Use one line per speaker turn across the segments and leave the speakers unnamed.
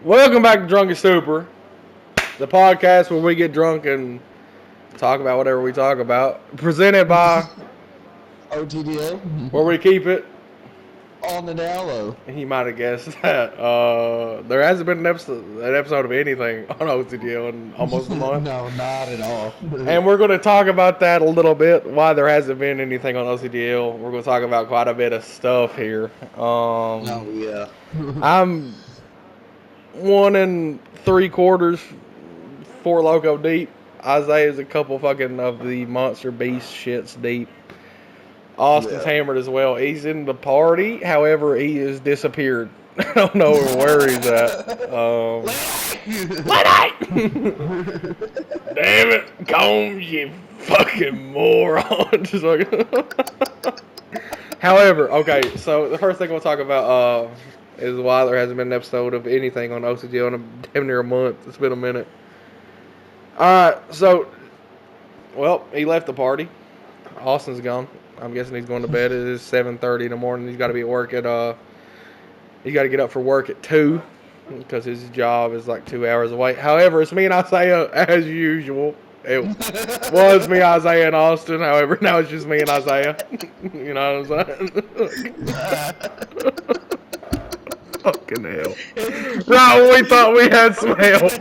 Welcome back to Drunken Stupor, the podcast where we get drunk and talk about whatever we talk about. Presented by
OTDL
Where We Keep It.
on the down low.
He might have guessed that. There hasn't been an episode of anything on OTDL in almost a month.
No, not at all.
And we're going to talk about that a little bit, why there hasn't been anything on OCDL. We're going to talk about quite a bit of stuff here.
Oh, yeah.
I'm 1 3/4, 4 Loco deep. Isaiah's a couple fucking of the monster beast shits deep. Austin's hammered as well. He's in the party, however, he has disappeared. I don't know where he's at. Damn it, Combs, you fucking moron. Just like however, okay, so the first thing we'll talk about is why there hasn't been an episode of anything on OCG in damn near a month. It's been a minute. Alright, so, well, he left the party. Austin's gone. I'm guessing he's going to bed. It is 7:30 in the morning. He's got to be at work at, he's got to get up for work at 2 because his job is like 2 hours away. However, it's me and Isaiah as usual. It was me, Isaiah, and Austin. However, now it's just me and Isaiah. You know what I'm saying? Fucking hell. Right when we thought we had some help.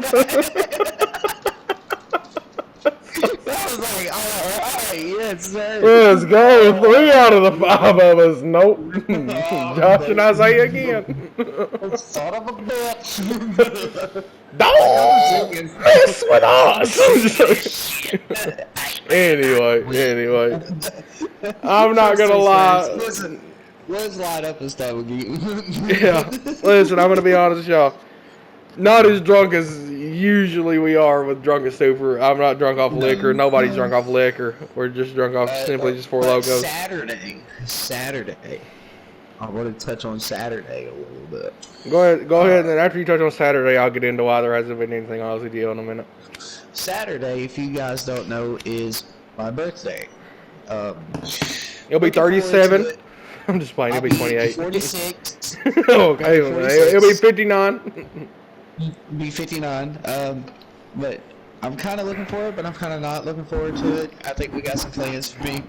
I was like, alright, yes, sir.
Let's go. 3 out of the 5 of us. Nope. Josh and Isaiah again.
Son of a bitch.
Don't mess with us. Anyway. I'm not going to lie.
Listen, let's light up and stuff again.
Yeah. Listen, I'm going to be honest with y'all. Not as drunk as usually we are with Drunken Stupor. I'm not drunk off liquor. Nobody's drunk off liquor. We're just drunk off simply just 4 Locos.
Saturday. I want to touch on Saturday a little bit.
Go ahead, and then after you touch on Saturday, I'll get into why there hasn't been anything on LCDO in a minute.
Saturday, if you guys don't know, is my birthday.
It'll be 37. I'm just playing. It'll be 28.
46.
Okay, it'll be 59.
Be 59. But I'm kind of looking forward, but I'm kind of not looking forward to it. I think we got some plans for me.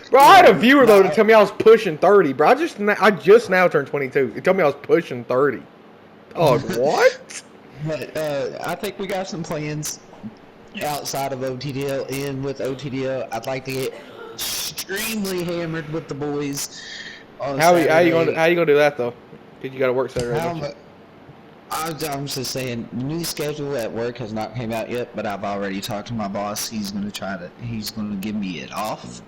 Bro, I had a viewer though to tell me I was pushing 30, bro. I just now turned 22. He told me I was pushing 30. Oh, what?
But I think we got some plans outside of OTDL and with OTDL. I'd like to get extremely hammered with the boys.
How you gonna do that though? Cause you gotta work Saturday.
I'm just saying, the new schedule at work has not came out yet, but I've already talked to my boss. He's gonna give me it off.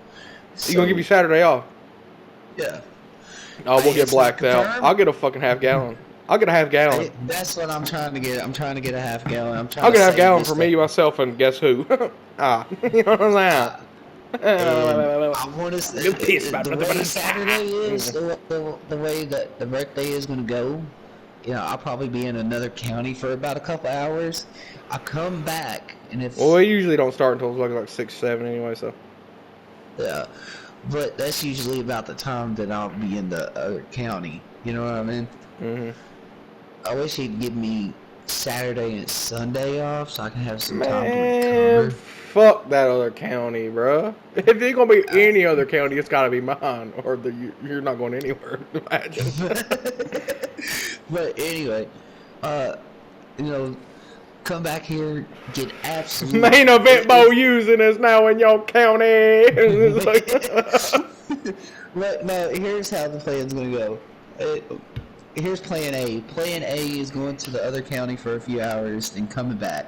You gonna give you Saturday off?
Yeah.
Oh, we'll get blacked out. I'll get a fucking half gallon. I'll get a half gallon.
That's what I'm trying to get. I'm trying to get a half gallon.
I'll get a half gallon for me, myself, and guess who? You know what I'm saying?
I want to say
the
way Saturday is, the way that the birthday is going to go, you know, I'll probably be in another county for about a couple hours. I'll come back, and if...
Well, we usually don't start until it's like 6, 7 anyway, so...
Yeah, but that's usually about the time that I'll be in the other county. You know what I mean?
Mm-hmm.
I wish he'd give me Saturday and Sunday off so I can have some time
Man,
to recover.
Fuck that other county, bruh. If it's gonna be any other county, it's gotta be mine, or you're not going anywhere. Imagine.
But anyway, you know, come back here, get absolute
main event bowl using us now in your county.
But no, here's how the plan's gonna go. Here's plan A. Plan A is going to the other county for a few hours and coming back.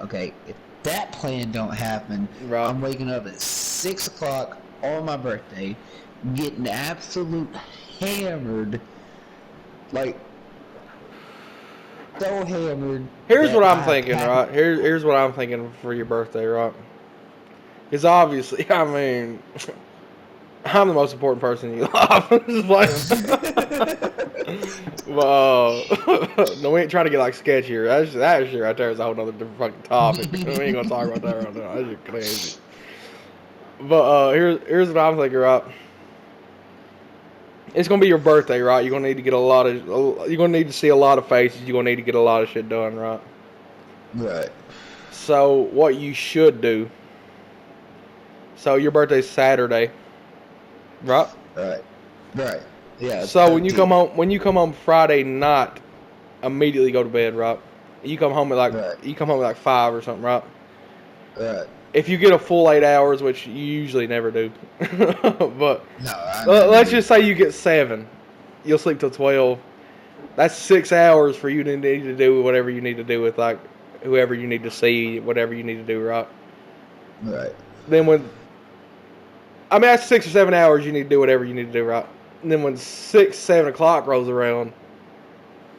Okay, if that plan don't happen,
right.
I'm waking up at 6 o'clock on my birthday, getting absolute hammered, like so hammered.
Here's what I'm thinking, right? Here's what I'm thinking for your birthday, right? Because obviously, I mean, I'm the most important person in your life. No, we ain't trying to get like sketchy here. That shit right there is a whole other different fucking topic. We ain't gonna talk about that right now. That's just crazy. But here's what I'm thinking, right? It's gonna be your birthday, right? You're gonna need to get a lot of. You're gonna need to see a lot of faces. You're gonna need to get a lot of shit done, right?
Right.
So what you should do. So your birthday's Saturday, right?
Right. Right. Yeah.
So
13th.
when you come home Friday night, immediately go to bed, right? You come home at
Right.
5 or something, right?
Right.
If you get a full 8 hours, which you usually never do, but
No, I never
let's
do.
just say you get 7, you'll sleep till 12. That's 6 hours for you to need to do whatever you need to do with like whoever you need to see, whatever you need to do, right?
Right.
Then that's 6 or 7 hours you need to do whatever you need to do, right? And then when 6, 7 o'clock rolls around,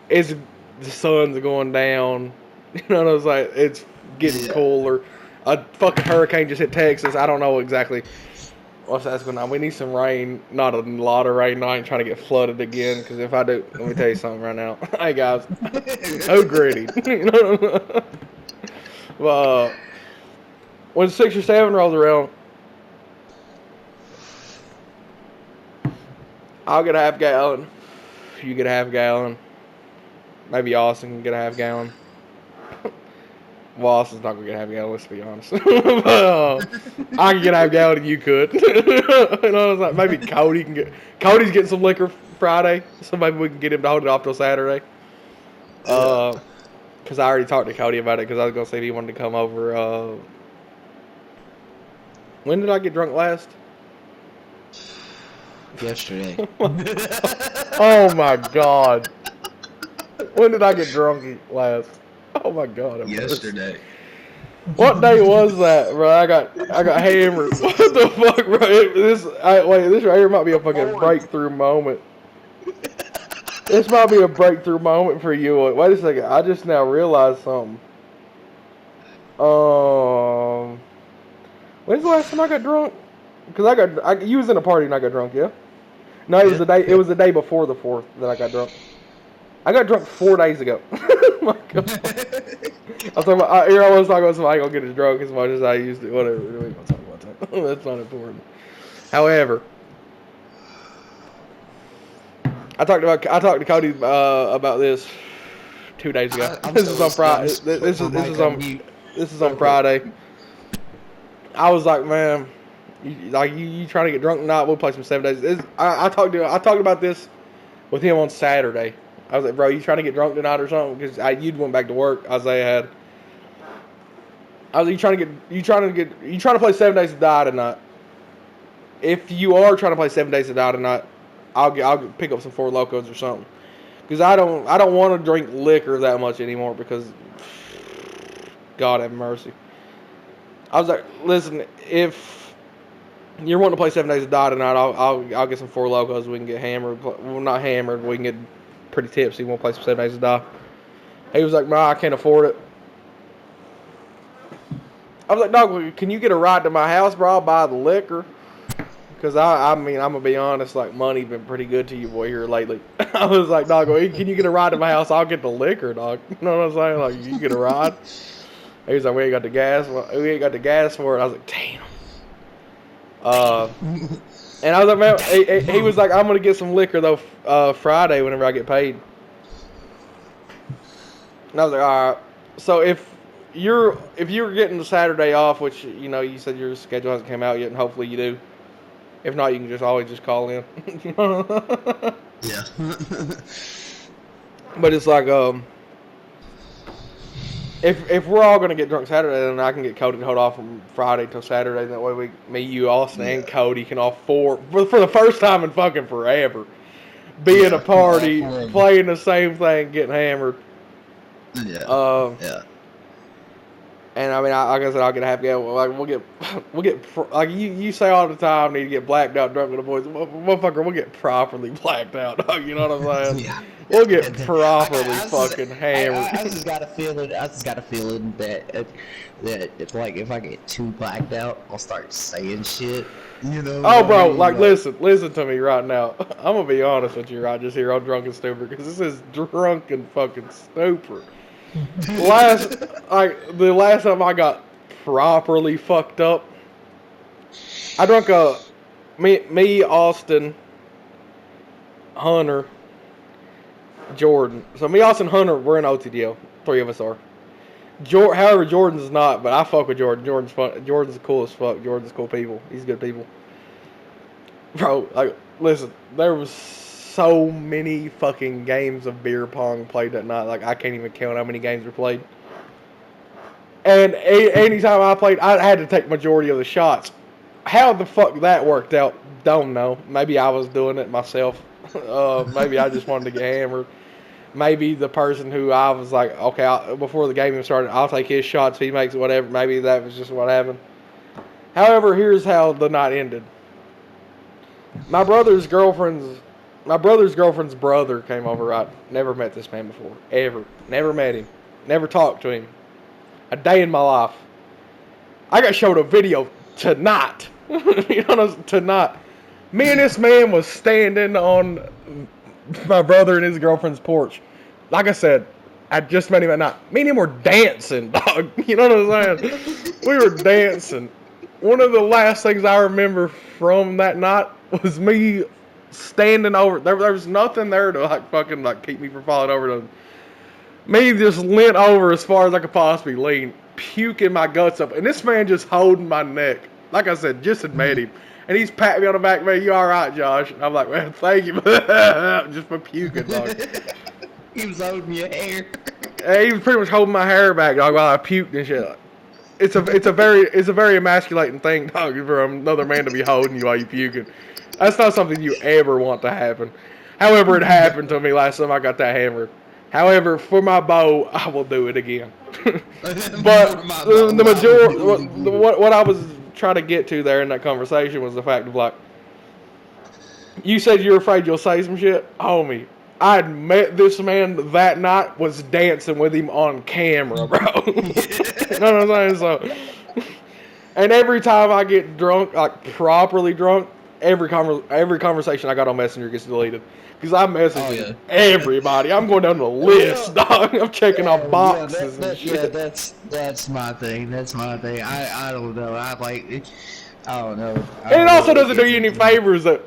the sun's going down. You know what I was like? It's getting cooler. A fucking hurricane just hit Texas. I don't know exactly what's that's going on. We need some rain, not a lot of rain. I ain't trying to get flooded again. Because if I do, let me tell you something right now. Hey guys, so gritty. Well, when 6 or 7 rolls around, I'll get a half gallon. You get a half gallon. Maybe Austin can get a half gallon. Well, Austin's not gonna get a half gallon. Let's be honest. But, I can get a half gallon, and you could. And I was like, maybe Cody can get. Cody's getting some liquor Friday, so maybe we can get him to hold it off till Saturday. Because I already talked to Cody about it. Because I was gonna say if he wanted to come over. When did I get drunk last?
Yesterday.
Oh my god. When did I get drunk last? Oh my god.
Yesterday.
What day was that, bro? I got hammered. What the fuck, bro? This right here might be a fucking breakthrough moment. This might be a breakthrough moment for you. Wait a second. I just now realized something. When's the last time I got drunk? Because you was in a party and I got drunk, yeah? No, it was the day. It was the day before the 4th that I got drunk. I got drunk 4 days ago. My God. I was talking about. Here I was talking about somebody gonna get as drunk as much as I used to. Whatever. We ain't gonna talk about that. That's not important. However, I talked to Cody about this 2 days ago. This is on Friday. This is on Friday. I was like, man, you trying to get drunk tonight? We'll play some 7 days. I talked about this with him on Saturday. I was like, bro, you trying to get drunk tonight or something? Because you'd went back to work. Isaiah had. I was like, you trying to play 7 Days to Die tonight? If you are trying to play 7 Days to Die tonight, I'll pick up some Four Locos or something. Because I don't want to drink liquor that much anymore. Because God have mercy. I was like, listen, if you're wanting to play 7 Days to Die tonight, I'll get some Four Locos. We can get hammered. Well, not hammered. We can get pretty tipsy. We'll play some 7 Days to Die. He was like, nah, I can't afford it. I was like, dog, can you get a ride to my house, bro? I'll buy the liquor. Because, I'm going to be honest, like, money been pretty good to you, boy, here lately. I was like, dog, can you get a ride to my house? I'll get the liquor, dog. You know what I'm saying? Like, you get a ride? He was like, we ain't got the gas. We ain't got the gas for it. I was like, damn. And I was like, man, he was like, I'm going to get some liquor, though, Friday whenever I get paid. And I was like, all right. So if you're getting the Saturday off, which, you know, you said your schedule hasn't come out yet, and hopefully you do. If not, you can always just call in.
Yeah.
But it's like, if we're all gonna get drunk Saturday, then I can get Cody to hold off from Friday till Saturday. That way, me, you, Austin, and Cody can all four for the first time in fucking forever be at a party, playing the same thing, getting hammered.
Yeah. Yeah.
And I mean, like I said, I'll get a half gallon. Like we'll get like you say all the time. Need to get blacked out, drunk with the boys. Motherfucker, we'll get properly blacked out. You know what I'm saying? Yeah. We'll get properly fucking hammered.
I just got a feeling. that if I get too blacked out, I'll start saying shit. You know?
Oh, bro, like listen to me right now. I'm gonna be honest with you right just here on Drunken Stupor, because this is Drunken fucking Stupor. The last time I got properly fucked up, I drunk me, Austin, Hunter, Jordan. So me, Austin, Hunter, we're in OTDL. 3 of us are. However, Jordan's not, but I fuck with Jordan. Jordan's fun. Jordan's cool as fuck. Jordan's cool people. He's good people. Bro, like, listen, there was so many fucking games of beer pong played that night. Like, I can't even count how many games were played. And anytime I played, I had to take majority of the shots. How the fuck that worked out, don't know. Maybe I was doing it myself. Maybe I just wanted to get hammered. Maybe the person who I was like, okay, before the game even started, I'll take his shots if he makes it, whatever. Maybe that was just what happened. However, here's how the night ended. My brother's girlfriend's brother came over, right? Never met this man before. Ever. Never met him. Never talked to him. A day in my life. I got showed a video tonight. You know, tonight. Me and this man was standing on my brother and his girlfriend's porch. Like I said, I just met him at night. Me and him were dancing, dog. You know what I'm saying? We were dancing. One of the last things I remember from that night was me standing over. There was nothing there to fucking keep me from falling over. Me just leant over as far as I could possibly lean, puking my guts up, and this man just holding my neck. Like I said, just had met him. And he's patting me on the back, man, you alright, Josh? And I'm like, man, thank you. Just for puking, dog.
He was holding your hair.
He was pretty much holding my hair back, dog, while I puked and shit. It's a very emasculating thing, dog, for another man to be holding you while you puking. That's not something you ever want to happen. However, it happened to me last time I got that hammered. However, for my bow, I will do it again. But the majority, what I was trying to get to there in that conversation was the fact of like, you said you're afraid you'll say some shit, homie. I'd met this man that night, was dancing with him on camera, bro. You know what I'm saying? So, and every time I get drunk, like properly drunk, every conversation I got on Messenger gets deleted. Because I message everybody. I'm going down the list, dog. I'm checking off boxes and shit.
Yeah, that's my thing. That's my thing. I don't know. I don't know.
And it also doesn't do you any favors that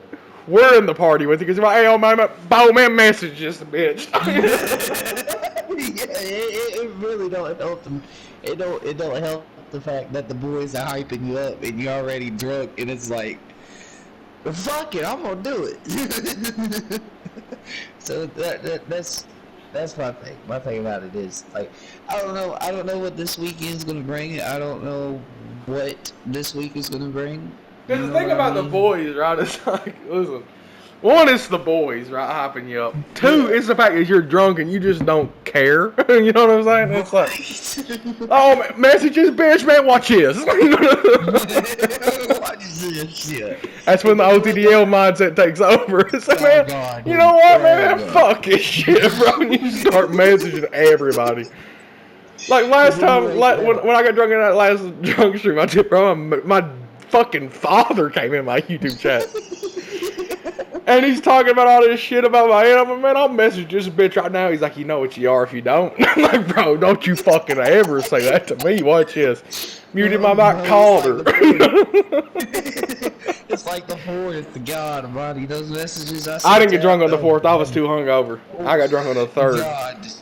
we're in the party with you. Because you're like, hey, oh, man, message just a bitch.
Yeah, it really don't help them. It don't help the fact that the boys are hyping you up and you're already drunk and it's like, fuck it, I'm gonna do it. So that's my thing. My thing about it is like, I don't know what this weekend's gonna bring. I don't know what this week is gonna bring.
Because the thing about the boys, right, it's like, listen, one, it's the boys, right, hyping you up. Two, it's the fact that you're drunk and you just don't care. You know what I'm saying? It's like, oh, messages, bitch, man, watch this.
Watch this shit.
That's when the OTDL mindset takes over. It's like, man,
God,
you know what, man? Fuck this shit, bro. And you start messaging everybody. Like last time, when I got drunk in that last drunk stream, I did, bro, my fucking father came in my YouTube chat. And he's talking about all this shit about my head. I'm like, man, I'll message this bitch right now. He's like, you know what you are if you don't. I'm like, bro, don't you fucking ever say that to me. Watch this. Muted my mic, called her.
It's like the 4th. God, buddy, those messages
I didn't get drunk on the 4th. I was too hungover. I got drunk on the 3rd.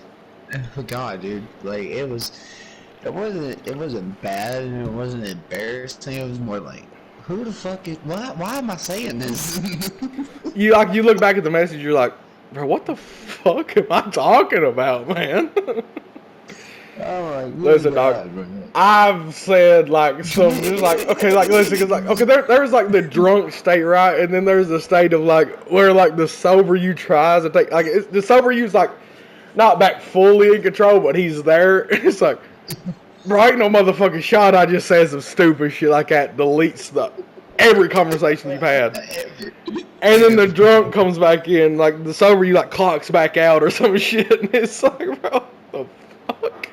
God, dude, like it wasn't bad and it wasn't embarrassing. It was more like, who the fuck is? Why am I saying this?
You look back at the message, you're like, bro, what the fuck am I talking about, man? Listen, dog. I've said like some, just like, okay, like listen, cause like, okay, there's like the drunk state, right, and then there's the state of like where like the sober you tries to take, like the sober you's like not back fully in control, but he's there. It's like, bro, ain't no motherfucking shot. I just said some stupid shit like that. Deletes every conversation you've had. And then the drunk comes back in, like the sober you like clocks back out or some shit. And it's like, bro, what the fuck?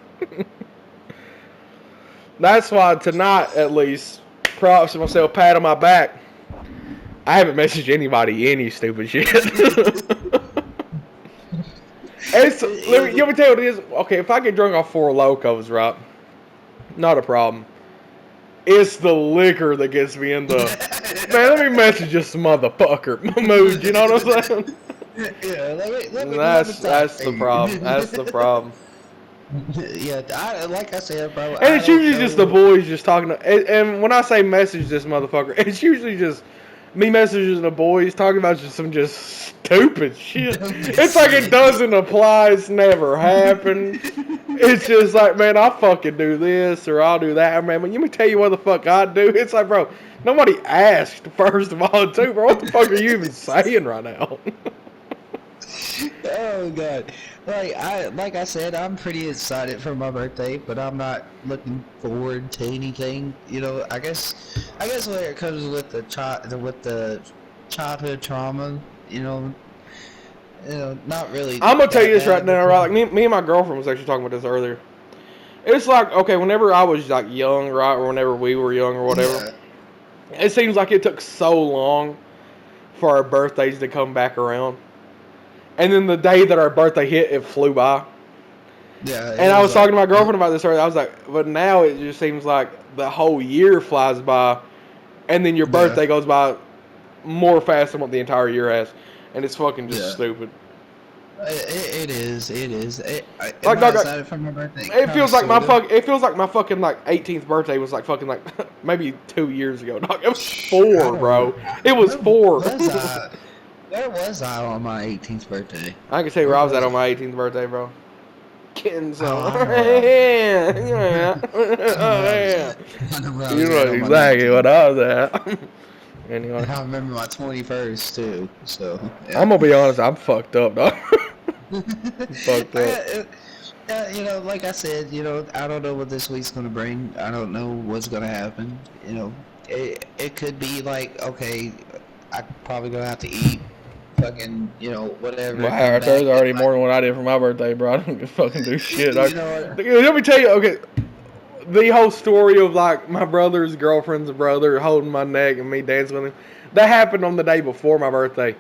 That's why tonight, at least, props to myself, pat on my back. I haven't messaged anybody any stupid shit. Let me tell you what it is. Okay, if I get drunk off 4 Locos, right? Not a problem. It's the liquor that gets me in the, man, let me message this motherfucker mood, you know what I'm saying?
Yeah, let me
That's the
talk
problem. That's the problem.
Yeah, like I said, bro,
And
I
it's
don't
usually just the
know.
boys just talking to, and when I say message this motherfucker, it's usually just me messaging the boys talking about just some just stupid shit. It's like it doesn't apply. It's never happened. It's just like, man, I'll fucking do this or I'll do that. Man, let me tell you what the fuck I do. It's like, bro, nobody asked, first of all, too, bro. What the fuck are you even saying right now?
Oh god. Like I said, I'm pretty excited for my birthday, but I'm not looking forward to anything. You know, I guess when it comes with the childhood trauma, not really
I'm gonna tell you
that
this
bad
right
of a
now, right?
trauma.
Like me and my girlfriend was actually talking about this earlier. It's like, okay, whenever I was like young, right, or whenever we were young or whatever,
Yeah.
it seems like it took so long for our birthdays to come back around. And then the day that our birthday hit, it flew by.
Yeah,
And
it
I
was
was talking
like
to my girlfriend about this earlier. I was like, but now it just seems like the whole year flies by, and then your
yeah,
birthday goes by more fast than what the entire year has. And it's fucking just
yeah.
stupid.
It is. It is. Am
Like,
I
dog,
excited for my birthday?
it
Kind of,
feels like my
sort of.
fuck. It feels like my fucking like 18th birthday was like fucking like maybe 2 years ago. Dog, it was
I
4,
don't.
bro. It was
Where
4.
was I? Where was I on my 18th birthday?
I can tell you
Where
where I was at
was
on
I?
my 18th birthday, bro. Getting
Oh,
some.
I know where I was at.
Yeah, yeah,
I know where I was
yeah.
at. I know where I
You
was
know
at on my
exactly what
19th.
I was at. Anyway,
I remember my 21st too. So yeah.
I'm gonna be honest. I'm fucked up, dog. I'm fucked up.
Like I said, I don't know what this week's gonna bring. I don't know what's gonna happen. It could be like, okay, I probably gonna have to eat fucking, whatever, come
Wow,
back
there's
and
already more than what I did for my birthday, bro. I don't fucking do shit.
you know,
Let me tell you. Okay, the whole story of like my brother's girlfriend's brother holding my neck and me dancing with him, that happened on the day before my birthday.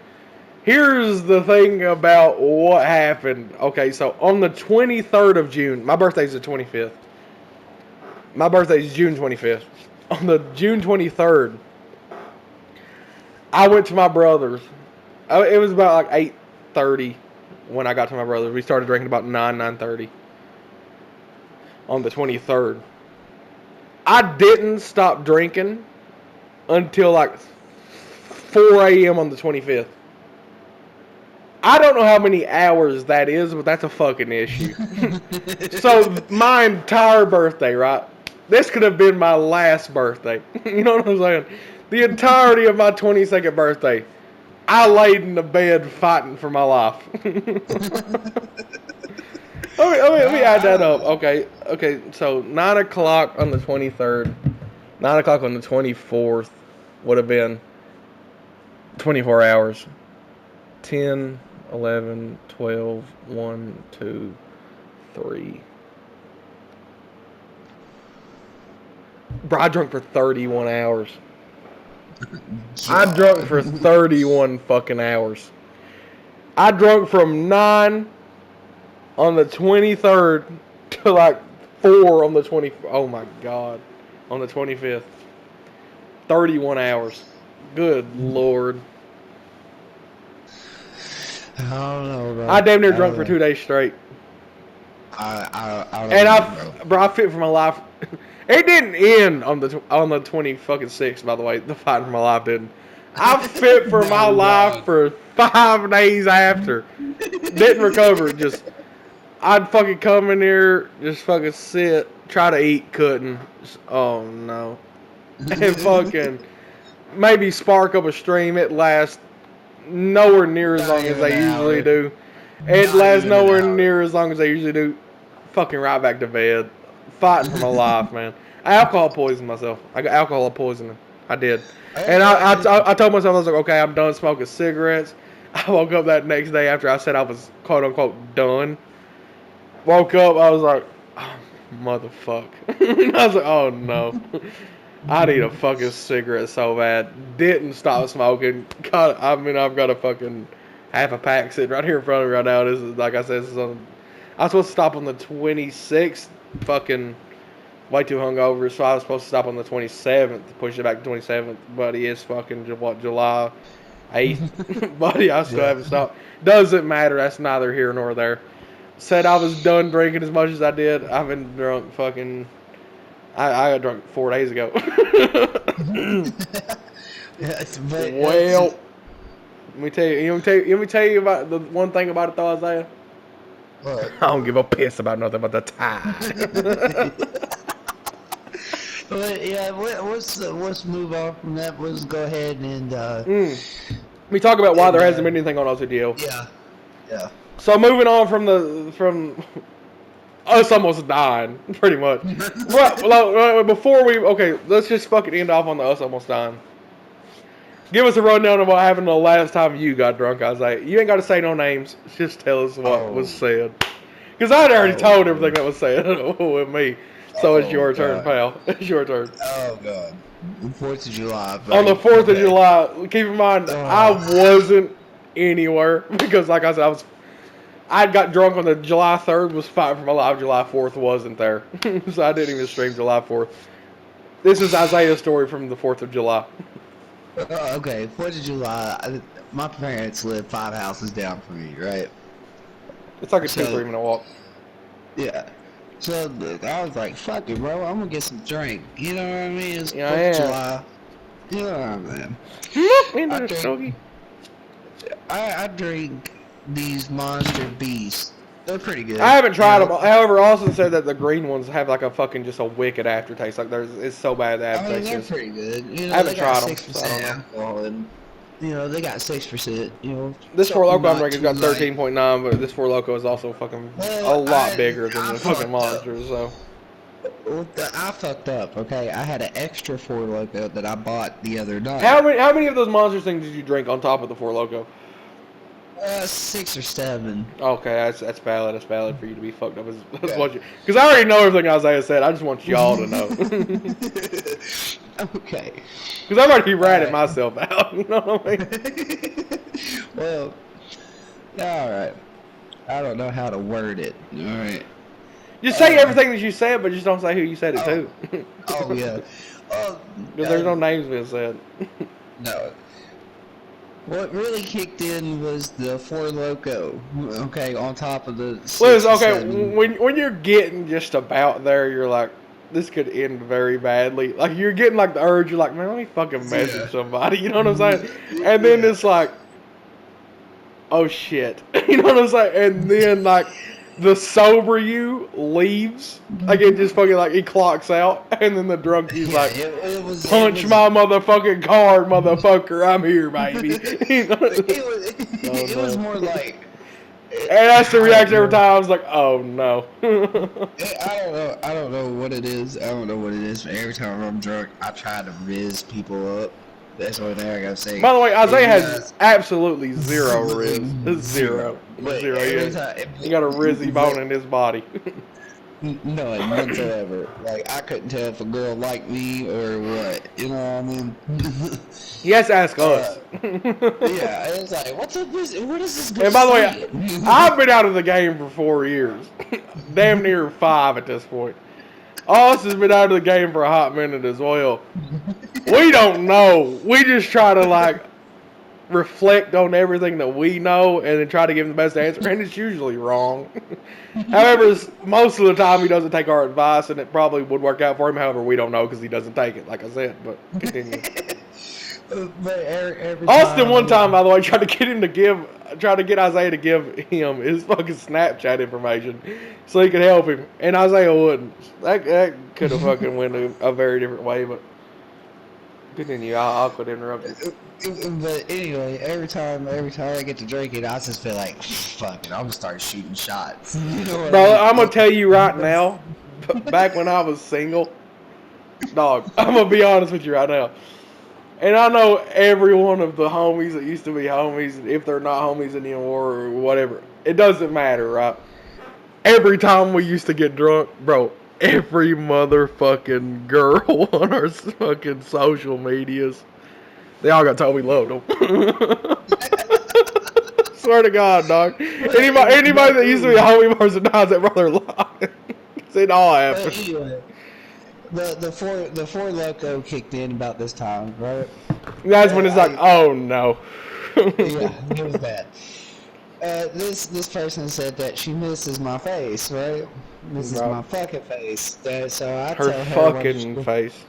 Here's the thing about what happened. Okay, so on the 23rd of June, my birthday's the 25th. My birthday's June 25th. On the June 23rd, I went to my brother's. It was about like 8:30 when I got to my brother's. We started drinking about 9:30 on the 23rd. I didn't stop drinking until like 4 a.m. on the 25th. I don't know how many hours that is, but that's a fucking issue. So my entire birthday, right? This could have been my last birthday. You know what I'm saying? The entirety of my 22nd birthday, I laid in the bed fighting for my life. Let me add that up. Okay. So 9 o'clock on the 23rd, 9 o'clock on the 24th would have been 24 hours. 10, 11, 12, 1, 2, 3. Bro, I drunk for 31 hours. I drunk for 31 fucking hours. I drunk from 9 on the 23rd to like 4 on the 20. Oh my god. On the 25th. 31 hours. Good lord.
I don't know, bro.
I damn near
I
drunk
don't
for
know.
2 days straight.
I
And
don't know,
bro, I fit for my life. It didn't end on the 20 fucking 6th, by the way. The fight for my life didn't. I fit for
bro.
my
No,
life for 5 days after. Didn't recover. Just I'd fucking come in here, just fucking sit, try to eat, couldn't. Oh no. And fucking maybe spark up a stream. It lasts nowhere near as
Not
long as
even
they
an
usually
hour.
do. It
Not
lasts
even an
nowhere
hour.
near as long as they usually do. Fucking right back to bed. Fighting for my life, man. I alcohol poisoned myself. I got alcohol poisoning. I did. And I told myself, I was like, okay, I'm done smoking cigarettes. I woke up that next day after I said I was quote unquote done. Woke up, I was like, oh, motherfuck. I was like, oh no. I need a fucking cigarette so bad. Didn't stop smoking. I've got a fucking half a pack sitting right here in front of me right now. This is, like I said, I was supposed to stop on the 26th. Fucking way too hungover, so I was supposed to stop on the 27th to push it back to 27th. But it is fucking, July 8th. Buddy, I still haven't stopped. Doesn't matter. That's neither here nor there. Said I was done drinking as much as I did. I've been drunk fucking... I got drunk 4 days ago. Well, let me tell you about the one thing about it though, Isaiah.
What?
I don't give a piss about nothing but the tide.
But yeah, let's move on from that. Let's go ahead and
We talk about why there hasn't been anything on OTDL.
Yeah.
So moving on from us almost dying, pretty much. Well, before let's just fucking end off on the us almost dying. Give us a rundown of what happened the last time you got drunk, Isaiah. You ain't got to say no names. Just tell us what was said. Because I had already told everything that was said with me. So it's your turn, pal. It's your turn.
Oh, God. The 4th of July.
On the 4th of July, keep in mind, I wasn't anywhere. Because, like I said, I got drunk on the July 3rd, was fighting for my life. July 4th wasn't there. So I didn't even stream July 4th. This is Isaiah's story from the 4th of July.
Okay, 4th of July, my parents live 5 houses down from me, right?
It's like a 2-3 minute walk.
Yeah. So I was like, fuck it, bro, I'm gonna get some drink. You know what I mean? It's 4th of July. You know what I mean? I drink these Monster Beasts. They're pretty good.
I haven't tried them. However, Austin said that the green ones have like a fucking just a wicked aftertaste. Like it's so bad the aftertaste.
They're pretty good. You know,
I haven't tried them.
6% alcohol and, you know, they got 6%. You know,
this Four Loko I'm drinking has got 13.9, but this Four Loko is also fucking a lot bigger than the fucking Monsters. So.
Well, I fucked up. Okay, I had an extra Four Loko that I bought the other night.
How many of those Monsters things did you drink on top of the Four Loko?
6 or 7.
Okay, that's valid. That's valid for you to be fucked up. Because I already know everything Isaiah said. I just want y'all to know.
Okay.
Because I've already ratted myself out. You know what I mean?
Well, all right. I don't know how to word it. All right.
Just say everything that you said, but just don't say who you said it to.
Oh yeah.
Because there's no names being said.
No. What really kicked in was the Four Loko, okay, on top of the 6
okay, when you're getting just about there, you're like, this could end very badly. Like, you're getting, like, the urge, you're like, man, let me fucking message somebody, you know what I'm saying? And then it's like, oh, shit. You know what I'm saying? And then, like, the sober you leaves. Like, it just fucking, like, he clocks out. And then the drunk you's like, punch my motherfucking card, motherfucker. I'm here, baby. You know?
It was more like...
And that's the reaction every time. I was like, oh, no.
I don't know what it is. I don't know what it is. But every time I'm drunk, I try to riz people up. That's the only thing I gotta say.
By the way, Isaiah has absolutely zero riz. Zero. Yeah. He got a rizzy bone in his body.
None whatsoever. Like, I couldn't tell if a girl liked me or what. You know what I mean?
He has to ask us.
Yeah, it's like, what is this girl
And by the way, I've been out of the game for 4 years. Damn near 5 at this point. Austin's been out of the game for a hot minute as well. We don't know. We just try to, like, reflect on everything that we know and then try to give him the best answer, and it's usually wrong. However, most of the time he doesn't take our advice, and it probably would work out for him. However, we don't know because he doesn't take it, like I said, but continue.
But every
Austin one time, by the way, tried to get Isaiah to give him his fucking Snapchat information so he could help him, and Isaiah wouldn't. That could have fucking went a very different way, but continue. I'll quit interrupting.
But anyway, every time I get to drink it, I just feel like, fuck it, I'm gonna start shooting shots. You know what
Bro, I'm gonna tell you right now, back when I was single, dog, I'm gonna be honest with you right now. And I know every one of the homies that used to be homies, if they're not homies anymore or whatever, it doesn't matter, right? Every time we used to get drunk, bro, every motherfucking girl on our fucking social medias, they all got told we loved them. Swear to God, dog. Anybody that used to be a homie of ours that knows that brother lied. It all happened.
Anyway, the Four Loko kicked in about this time, right?
That's when it's like, oh no.
Yeah, it was bad. This person said that she misses my face, right? Misses my fucking face. So I
Her
tell her
fucking face.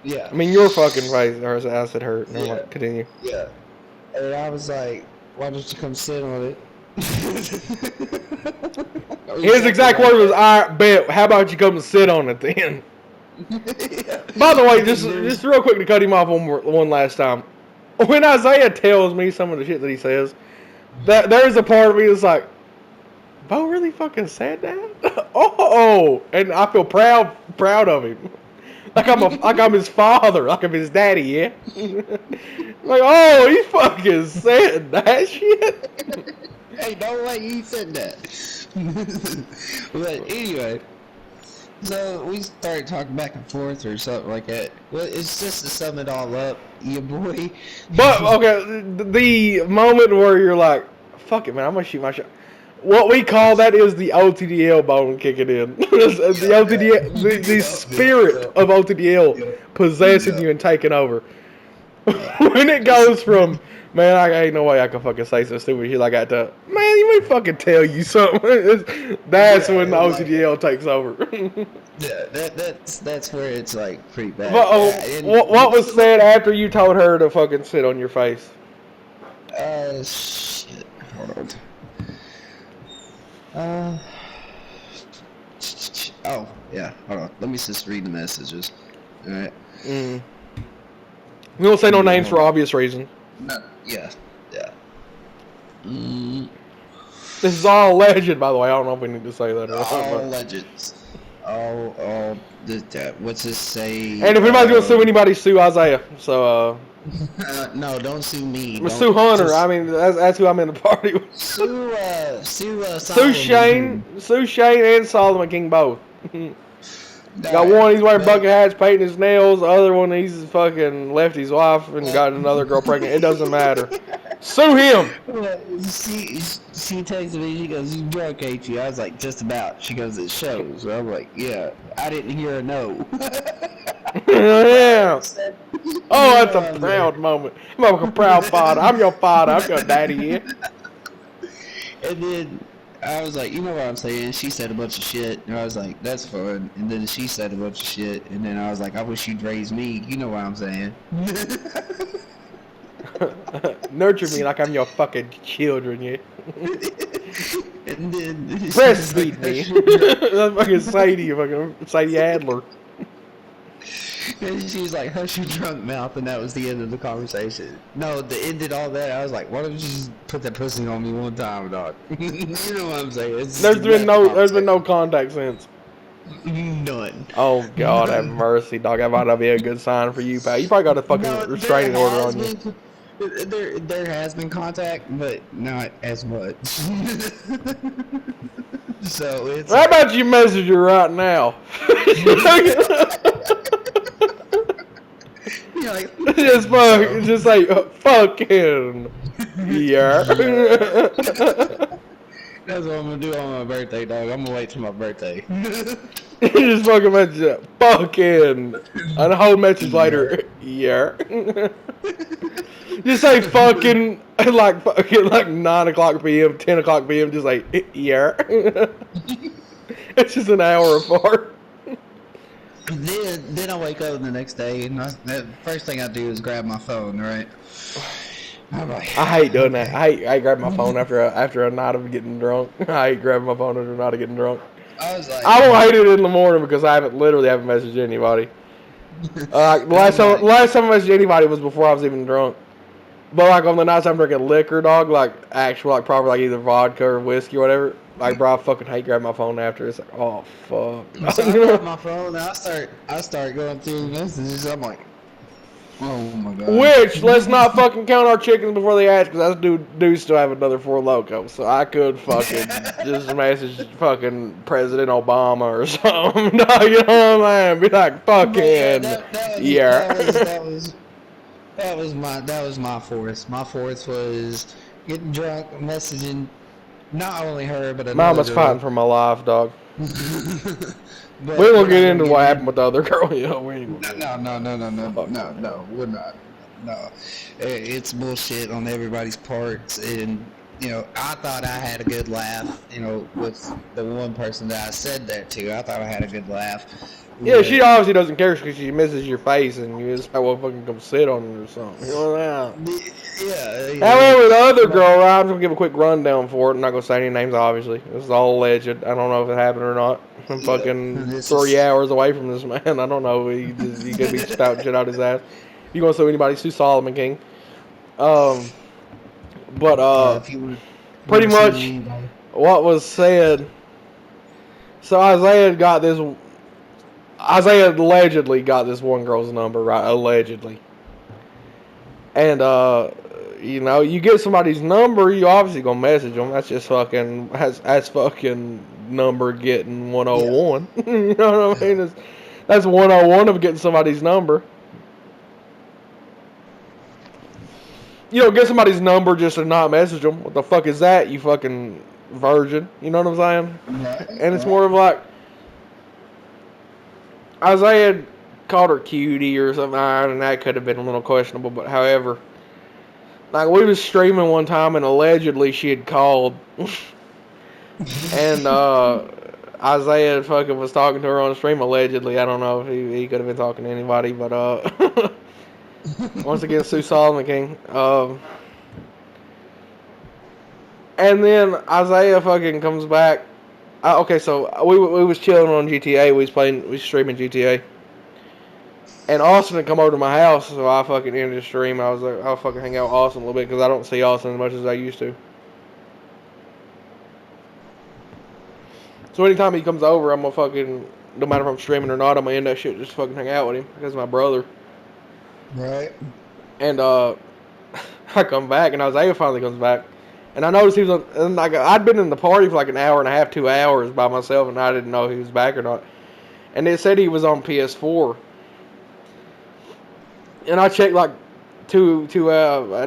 Yeah.
I mean, your fucking face. Or I said her. Never
Yeah.
mind. Continue.
Yeah. And I was like, why don't you come sit on it?
His exact word was, "I bet. How about you come and sit on it then?"
Yeah.
By the way, just real quick to cut him off one last time. When Isaiah tells me some of the shit that he says, that there's a part of me that's like, Bo really fucking said that? Oh, and I feel proud of him. Like I'm his father, like I'm his daddy, yeah. Like, oh, he fucking said that shit.
Hey, no way you said that. But anyway, so we started talking back and forth or something like that. Well, it's just to sum it all up, your boy.
But okay, the moment where you're like, fuck it, man, I'm gonna shoot my shot. What we call that is the OTDL bone kicking in. The OTDL, the spirit of OTDL possessing you and taking over. When it goes from, man, I ain't no way I can fucking say some stupid shit like that to, man, you may fucking tell you something. That's when the OTDL takes over.
Yeah, that's where it's like pretty bad.
But, what was said after you told her to fucking sit on your face?
Shit. Hold on. Oh, yeah, hold on. Let me just read the messages. Alright.
We won't say no names for obvious reasons.
No, yeah.
This is all alleged, by the way. I don't know if we need to say that or not.
All legends. What's this say?
And if anybody's gonna sue anybody, sue Isaiah. So,
no, don't sue me.
Sue Hunter. I mean, that's who I'm in the party with.
Sue
Shane and Solomon King both. Got one, he's wearing bucket hats, painting his nails. The other one, he's fucking left his wife and got another girl pregnant. It doesn't matter. Sue him.
She texted me. She goes, "You drunk, ain't you?" I was like, "Just about." She goes, "It shows." So I'm like, "Yeah." I didn't hear a no.
Yeah. Oh, that's a proud moment. I'm like a proud father. I'm your father. I'm your daddy. Yeah.
And then I was like, you know what I'm saying? She said a bunch of shit, and I was like, that's fun. And then she said a bunch of shit, and then I was like, I wish you'd raise me. You know what I'm saying?
Nurture me like I'm your fucking children, yeah.
And then
breastfeed me. That's fucking Sadie, fucking Sadie Adler.
And she's like, hush your drunk mouth, and that was the end of the conversation. No, the end of all that, I was like, why don't you just put that pussy on me one time, dog? You know what I'm saying?
There's been no contact since.
None.
Oh God, have mercy, dog. That might not be a good sign for you, pal. You probably got a fucking restraining order on you.
There has been contact, but not as much. So it's.
How about you message her right now?
Like,
just say fucking yeah.
That's what I'm gonna do on my birthday, dog. I'm gonna wait till my birthday.
Just fucking message fucking, and a whole message later, yeah. Just say fucking like 9 o'clock p.m., 10 o'clock p.m. Just like yeah. It's just an hour apart.
Then I wake up the next day, and the first thing I do is grab my phone, right?
I hate doing that. I hate grabbing my phone after a night of getting drunk. I hate grabbing my phone after a night of getting drunk.
I was like,
I don't hate it in the morning because I haven't messaged anybody. Last time I messaged anybody was before I was even drunk. But like on the nights I'm drinking liquor, dog, like actual, like proper, like either vodka or whiskey or whatever. Like, bro, I fucking hate grabbing my phone after. It's like, oh fuck.
So I grab my phone and I start going through the messages. I'm like, oh my god.
Which, let's not fucking count our chickens before they hatch, because I do still have another 4 Locos. So I could fucking just message fucking President Obama or something. You know what I mean? Be like, fucking
That was my fourth. My fourth was getting drunk, messaging not only her but another
Mama's
girl.
fighting for my life, dog.
But
we won't get into what happened with the other girl. You know, we ain't
no, we're not. no, it's bullshit on everybody's parts, and I thought I had a good laugh, with the one person that I said that to. I thought I had a good laugh.
Yeah, she obviously doesn't care because she misses your face and you just want to fucking come sit on it or something. You know that?
Yeah.
However, the other girl, I'm just gonna give a quick rundown for it. I'm not gonna say any names, obviously. This is all alleged. I don't know if it happened or not. I'm fucking
This
3 hours away from this man. I don't know. He could be spouting shit out his ass. You gonna sue anybody? Sue Solomon King. But
if you
pretty
want to
much
see anybody.
what was said. So Isaiah allegedly got this one girl's number, right? Allegedly. And, you get somebody's number, you obviously gonna message them. That's just fucking, that's fucking number getting 101. You know what I mean? That's 101 of getting somebody's number. You don't get somebody's number just to not message them. What the fuck is that, you fucking virgin? You know what I'm saying?
Right,
And it's more of like, Isaiah called her cutie or something, and that could have been a little questionable, but however, like, we was streaming one time, and allegedly she had called, and Isaiah fucking was talking to her on the stream, allegedly. I don't know if he could have been talking to anybody, but once again, Sue Solomon King. And then Isaiah fucking comes back. Okay, so we was chilling on GTA. We was streaming GTA. And Austin had come over to my house, so I fucking ended the stream. I was like, I'll fucking hang out with Austin a little bit because I don't see Austin as much as I used to. So anytime he comes over, I'm gonna fucking, no matter if I'm streaming or not, I'm gonna end that shit just fucking hang out with him because my brother.
Right.
And I come back, and Isaiah finally comes back. And I noticed he was on, and like, I'd been in the party for like an hour and a half, 2 hours by myself, and I didn't know if he was back or not. And it said he was on PS4. And I checked like an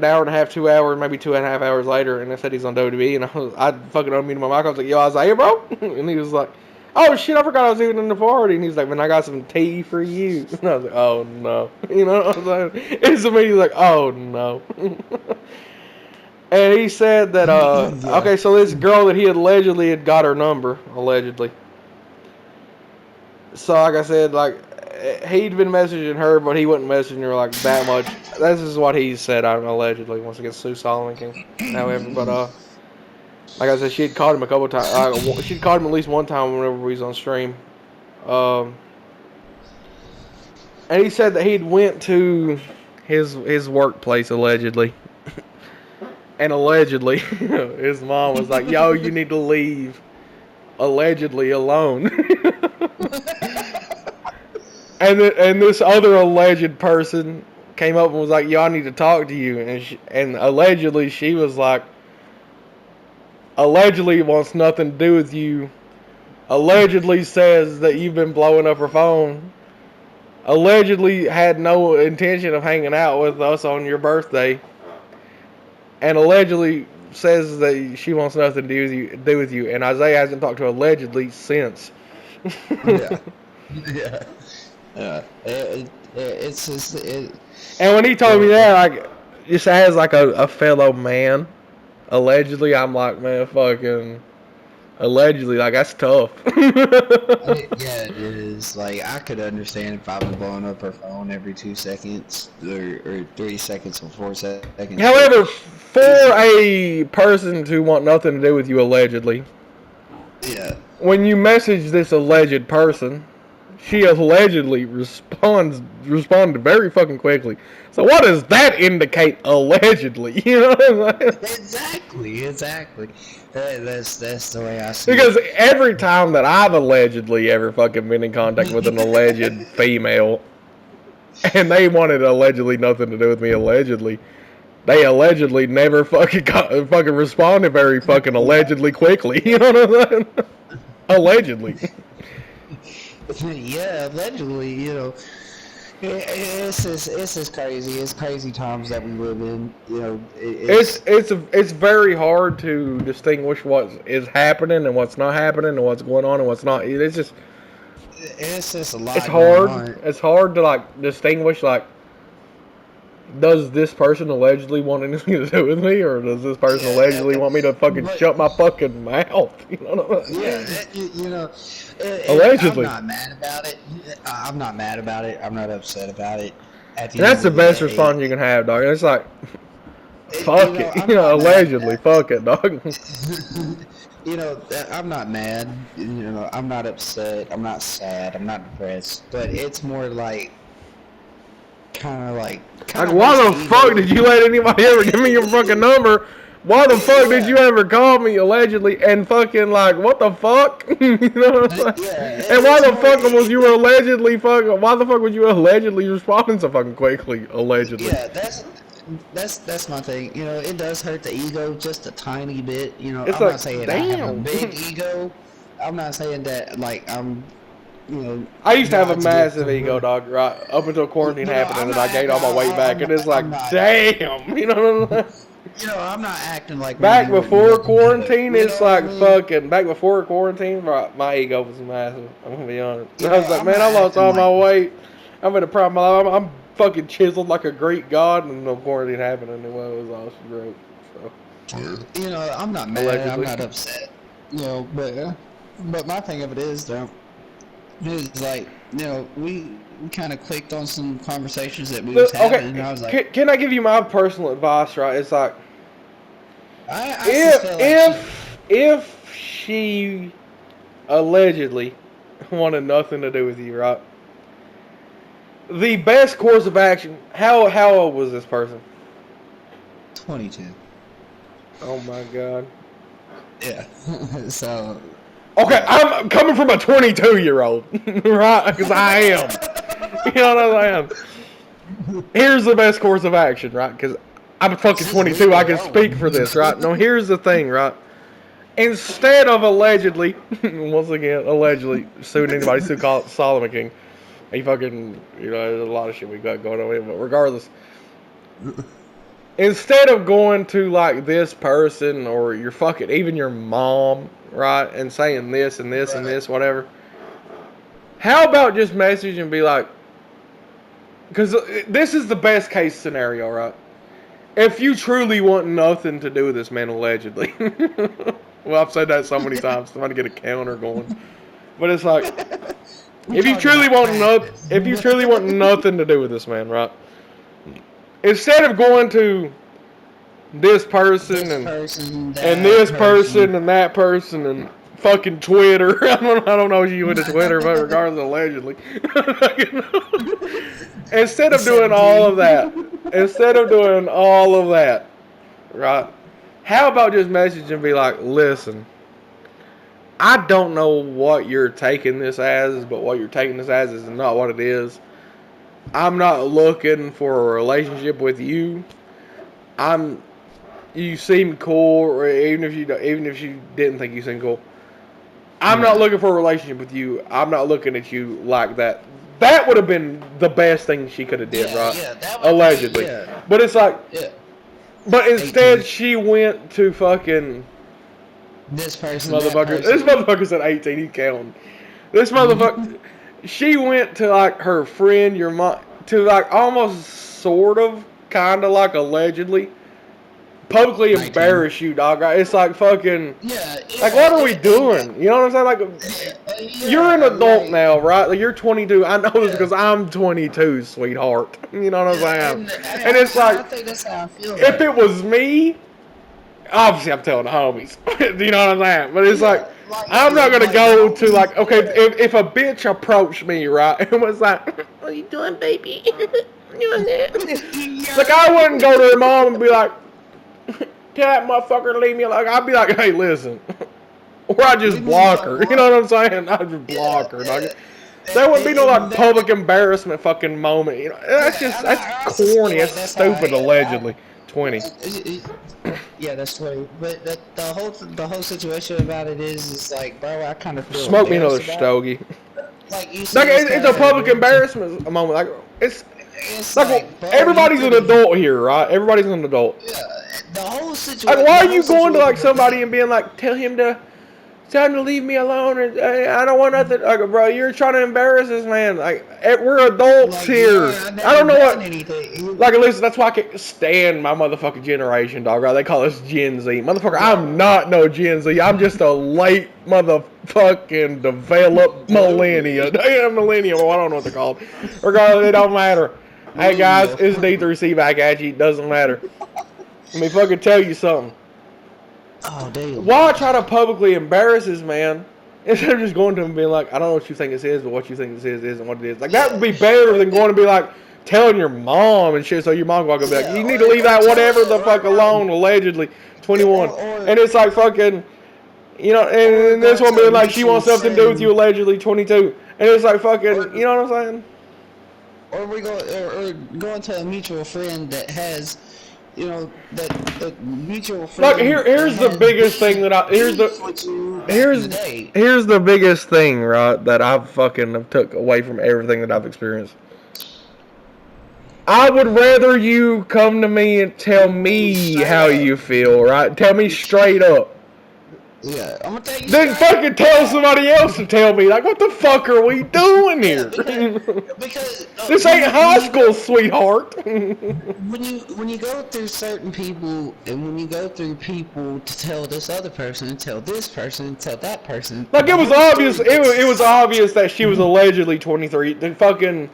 hour and a half, 2 hours, maybe 2.5 hours later, and it said he's on WWE. And I fucking unmuted my mic. I was like, "Yo, Isaiah, bro," and he was like, "Oh shit, I forgot I was even in the party." And he's like, "Man, I got some tea for you." And I was like, "Oh no," you know what I'm saying? And so he's like, "Oh no." And he said that,
Yeah.
okay, so this girl that he allegedly had got her number, allegedly. So, like I said, like, he'd been messaging her, but he wasn't messaging her, like, that much. This is what he said, allegedly, once again, Sue Solomon King. However, but, like I said, she had called him a couple times. She'd called him at least one time whenever we was on stream. And he said that he'd went to his workplace, allegedly. And allegedly, his mom was like, "Yo, you need to leave." Allegedly alone. and this other alleged person came up and was like, "Yo, I need to talk to you." And allegedly she was like, allegedly wants nothing to do with you. Allegedly says that you've been blowing up her phone. Allegedly had no intention of hanging out with us on your birthday. And allegedly says that she wants nothing to do with you. And Isaiah hasn't talked to her allegedly since.
Yeah. Yeah. It's just
And when he told me that, like, just as like a fellow man, allegedly, I'm like, man, fucking, allegedly, like, that's tough.
yeah, it is. Like, I could understand if I was blowing up her phone every 2 seconds or 3 seconds or 4 seconds.
However, for a person to want nothing to do with you allegedly,
yeah,
when you message this alleged person, she allegedly responded very fucking quickly. So what does that indicate, allegedly? You know what I'm saying?
Exactly. That's the way I see
Because
it.
every time that I've allegedly ever fucking been in contact with an alleged female, and they wanted allegedly nothing to do with me allegedly, they allegedly never fucking responded very fucking allegedly quickly. You know what I'm saying? Allegedly.
Yeah, allegedly, it's just crazy. It's crazy times that we live in.
It's very hard to distinguish what is happening and what's not happening and what's going on and what's not. It's just
a lot.
It's hard.
Going on.
It's hard to like distinguish like does this person allegedly want anything to do with me, or does this person allegedly want me to fucking shut my fucking mouth? You know what I'm saying?
you know,
Allegedly.
I'm not mad about it. I'm not mad about it. I'm not upset about it.
That's the best response you can have, dog. It's like, fuck it. You know, allegedly, fuck it, dog.
You know, I'm not mad. You know, I'm not upset. I'm not sad. I'm not depressed. But it's more like, kind of like
why the fuck did you let anybody ever give me your fucking number? Why the fuck did you ever call me allegedly and fucking like what the fuck? You know what I'm saying? And why the fuck was you allegedly fucking? Why the fuck was you allegedly responding so fucking quickly? Allegedly.
Yeah, that's my thing. You know, it does hurt the ego just a tiny bit. You know,
It's
I'm
like,
not saying I have a big ego. I'm not saying that like I'm. You know,
I used to have a massive ego, dog, right? Up until quarantine happened and I gained all my weight back, and it's like, damn, you know what I'm saying?
You know, I'm not acting like
back before quarantine,
you
it's
know
like
what I mean?
fucking. Back before quarantine, my ego was massive. I'm gonna be honest.
You
I was
know,
like,
I'm
man, I
not
lost all
acting
my
like-
weight. I'm in a prime of my life. I'm fucking chiseled like a Greek god, and no quarantine happened, and it was all she wrote. So.
You know, I'm not mad.
Allegedly.
I'm not upset. You know, but my thing of it is though, is like, you know, we kind of clicked on some conversations that we was having, and I was like,
can I give you my personal advice? Right, it's like,
I just feel like
if she allegedly wanted nothing to do with you, right? The best course of action. How old was this person?
22.
Oh my god.
Yeah. So.
Okay, I'm coming from a 22-year-old, right? Because I am. You know what I am. Here's the best course of action, right? Because I'm fucking 22. I can speak for this, right? No, here's the thing, right? Instead of allegedly, once again, allegedly suing anybody, sue Solomon King. He fucking, you know, there's a lot of shit we got going on with him, but regardless. Instead of going to like this person or your fucking, even your mom, right, and saying this and this and this, whatever. How about just message and be like, because this is the best case scenario, right? If you truly want nothing to do with this man, allegedly. Well, I've said that so many times. I'm trying to get a counter going, but it's like, if you truly want nothing to do with this man, right? Instead of going to this person and this person and that person and fucking Twitter. I don't know if you went to Twitter, but regardless, allegedly. Instead of doing all of that, right? How about just message and be like, listen, I don't know what you're taking this as, but what you're taking this as is not what it is. I'm not looking for a relationship with you. You seem cool, or even if you didn't think you seemed cool. I'm not looking for a relationship with you. I'm not looking at you like that. That would have been the best thing she could have did, right?
Yeah,
allegedly. But it's like, but instead
18.
she went to fucking
This person,
motherfucker. This motherfucker said 18. He's counting. This motherfucker. She went to like her friend, your mom, to like almost sort of, kind of like allegedly, publicly
19.
embarrass you, dog. It's like fucking.
Yeah.
Like, what are we doing? You know what I'm saying? Like, you're an adult now, right? Like, you're 22. I know this because I'm 22, sweetheart. You know what I'm saying? And it's like,
I think that's how I feel.
if it was me, obviously I'm telling the homies. You know what I'm saying? But it's like, I'm not gonna go to like, okay, if a bitch approached me, right, and was like, "What are you doing, baby? Doing that?" Like, I wouldn't go to her mom and be like, "Tell that motherfucker to leave me alone." I'd be like, "Hey, listen," or I just block her. You know what I'm saying? I just block her. Dog. There wouldn't be no like public embarrassment fucking moment. You know, that's corny. That's stupid. Allegedly, 20.
Yeah, that's 20. But the whole situation about it is like, bro, I kind of feel
Smoke me another
embarrassed
stogie.
Like, you
It's a public embarrassment moment. Like, it's like
bro,
everybody's an adult here, right? Everybody's an adult.
Yeah, the whole situation.
Like, why are you going to like somebody and being like, tell him to tell him to leave me alone. And I don't want nothing. Like, bro, you're trying to embarrass this man. Like, we're adults
Like,
here.
yeah,
I don't know what.
Anything.
Like, listen, that's why I can't stand my motherfucking generation, dog. Right? They call us Gen Z. Motherfucker, I'm not no Gen Z. I'm just a late motherfucking developed millennia. Damn millennial. I don't know what they're called. Regardless, it don't matter. Hey, guys, it's D3C back at you. It doesn't matter. Let me fucking tell you something.
Oh, damn.
Why try to publicly embarrass this man instead of just going to him and being like, I don't know what you think this is, but what you think this is isn't what it is. Like, that would be better than going to be like, telling your mom and shit, so your mom gonna be like, you need to leave that whatever the fuck alone, allegedly 21. And it's like fucking, you know, and this one being like, she wants something to do with you, allegedly 22. And it's like fucking, you know what I'm saying?
Or we go, or going to a mutual friend that has, you know, that mutual friend.
Look, here's the biggest thing that here's the biggest thing, right, that I've fucking took away from everything that I've experienced. I would rather you come to me and tell me how you feel, right? Tell me straight up.
Yeah, I'm gonna tell you.
Then fucking tell somebody else to tell me. Like, what the fuck are we doing here?
Because
this ain't high school, sweetheart.
when you go through certain people, and when you go through people to tell this other person, tell this person, tell that person.
Like, it was obvious. It was obvious that she was allegedly 23. Then fucking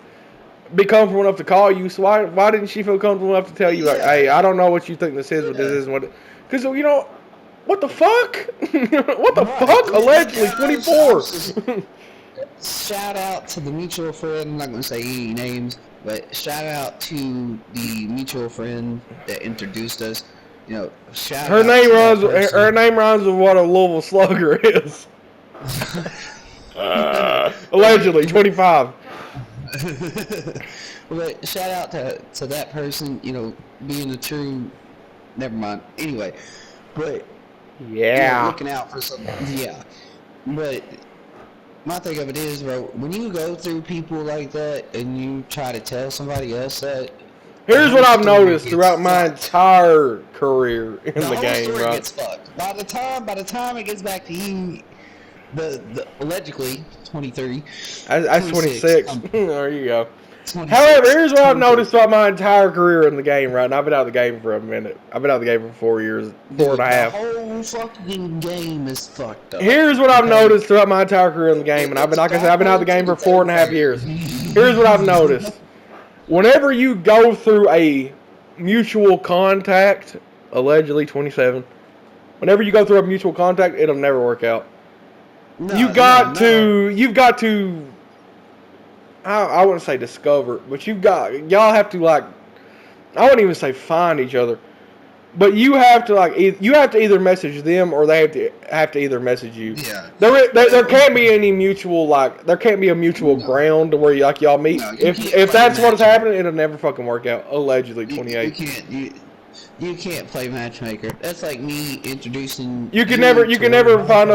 be comfortable enough to call you. So why didn't she feel comfortable enough to tell you, like, hey, I don't know what you think this is, but this isn't what? Because you know. What the fuck? What the fuck? Allegedly 24.
Shout out to the mutual friend. I'm not gonna say any names, but shout out to the mutual friend that introduced us. You know,
her name rhymes with what a Louisville Slugger is. Allegedly 25.
But shout out to that person. You know, being a true. Never mind. Anyway, but.
Yeah.
You know, looking out for something. Yeah. But my thing of it is, bro, when you go through people like that and you try to tell somebody else that.
Here's what I've noticed throughout my entire career in the game,
right?
Right?
Gets fucked. By the time it gets back to you, the allegedly 23.
That's 26. There you go.
26,
However, here's what I've noticed throughout my entire career in the game, right? And I've been out of the game for a minute. I've been out of the game for 4 years, 4.5.
The whole fucking game is fucked up.
Here's what I've noticed throughout my entire career in the game, and I've been, like I said, I've been out of the game for 4.5 years. Here's what I've noticed. Whenever you go through a mutual contact, allegedly 27, whenever you go through a mutual contact, it'll never work out. You've got to, I wouldn't say discover, but y'all have to, like, I wouldn't even say find each other, but you have to, like, you have to either message them or they have to either message you.
Yeah.
There can't be any mutual, like, there can't be a mutual ground to where y'all meet.
No,
if that's what's happening, it'll never fucking work out. Allegedly 28.
You can't play matchmaker. That's like me introducing.
You can never find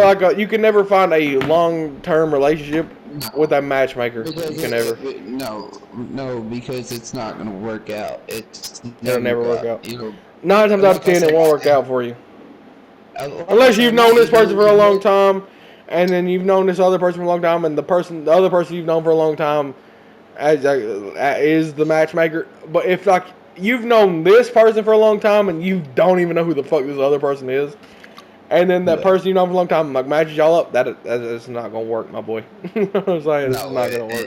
a long-term relationship with a matchmaker. You can never.
No, because it's not gonna work out.
It'll never work out.
You know,
9 times out of 10, it won't work out for you. Unless you've known this person for a long time, and then you've known this other person for a long time, and the other person you've known for a long time is the matchmaker. But if, like, you've known this person for a long time and you don't even know who the fuck this other person is, and then that person you've known for a long time, like, matches y'all up, that is not gonna work, my boy. You know what I'm saying? It's not gonna work.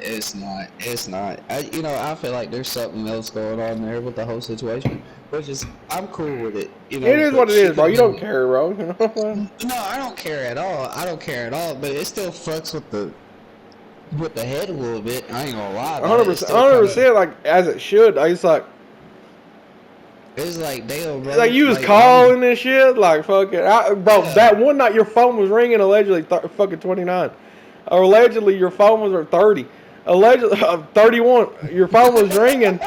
It's not. I feel like there's something else going on there with the whole situation, which is, I'm cool with it. You know,
it is what it is, bro. You don't care, bro. You know?
No, I don't care at all. But it still fucks with the head a little bit. I ain't gonna lie.
100%, like, as it should.
It's like, damn, bro.
Like, you was calling this shit, like, fucking, bro. Yeah. That one night your phone was ringing, allegedly fucking 29. Or allegedly your phone was 30. Allegedly 31. Your phone was ringing,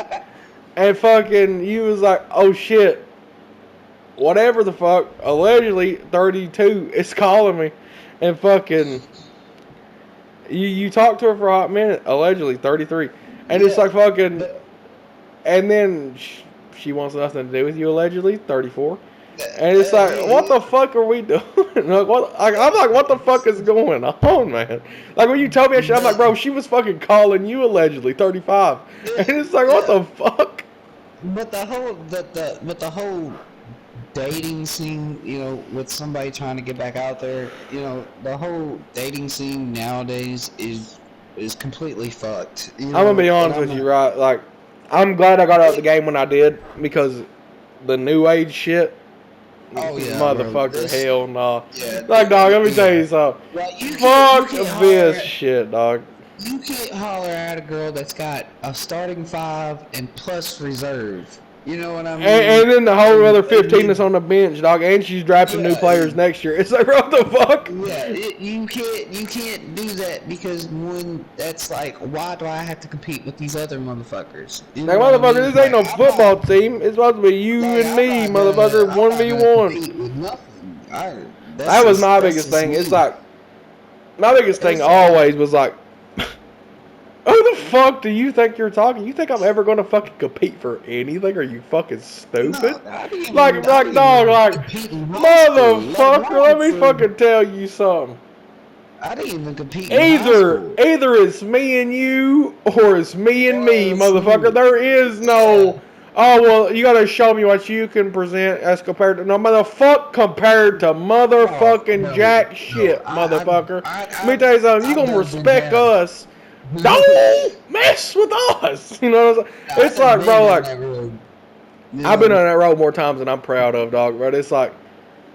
and fucking you was like, oh shit, whatever the fuck. Allegedly 32 is calling me, and fucking you talked to her for a hot minute. Allegedly 33, and it's like fucking, and then. She wants nothing to do with you, allegedly, 34. And it's like, what the fuck are we doing? I'm like, what the fuck is going on, man? Like, when you told me that shit, I'm like, bro, she was fucking calling you allegedly 35. And it's like, what the fuck?
But the whole dating scene, you know, with somebody trying to get back out there, you know, the whole dating scene nowadays is completely fucked. You know?
I'm gonna be honest with you, right? Like, I'm glad I got out of the game when I did, because the new age shit, motherfucker, hell no. Yeah, like, dog, let me tell you something. Like, fuck this shit, dog.
You can't holler at a girl that's got a starting 5 and plus reserve. You know what I mean?
And then the whole other 15 that's on the bench, dog, and she's drafting new players next year. It's like, what the fuck?
Yeah, you can't do that, because one, that's like, why do I have to compete with these other motherfuckers? You know
like, motherfucker, this ain't no football team. It's supposed to be you and me, motherfucker, 1v1. That was my biggest thing. It's like, my biggest thing always was like, who the fuck do you think you're talking? You think I'm ever gonna fucking compete for anything? Are you fucking stupid? No, like, dog, like, motherfucker, let me fucking tell you something.
I didn't even compete.
Either it's me and you, or it's me and me, motherfucker. There is no, oh, well, you gotta show me what you can present as compared to, no motherfucker, compared to motherfucking jack shit, motherfucker. Let me tell you something, you gonna respect us. Don't mess with us. You know what I'm saying? It's like, bro, like, I've been on that road more times than I'm proud of, dog, but it's like,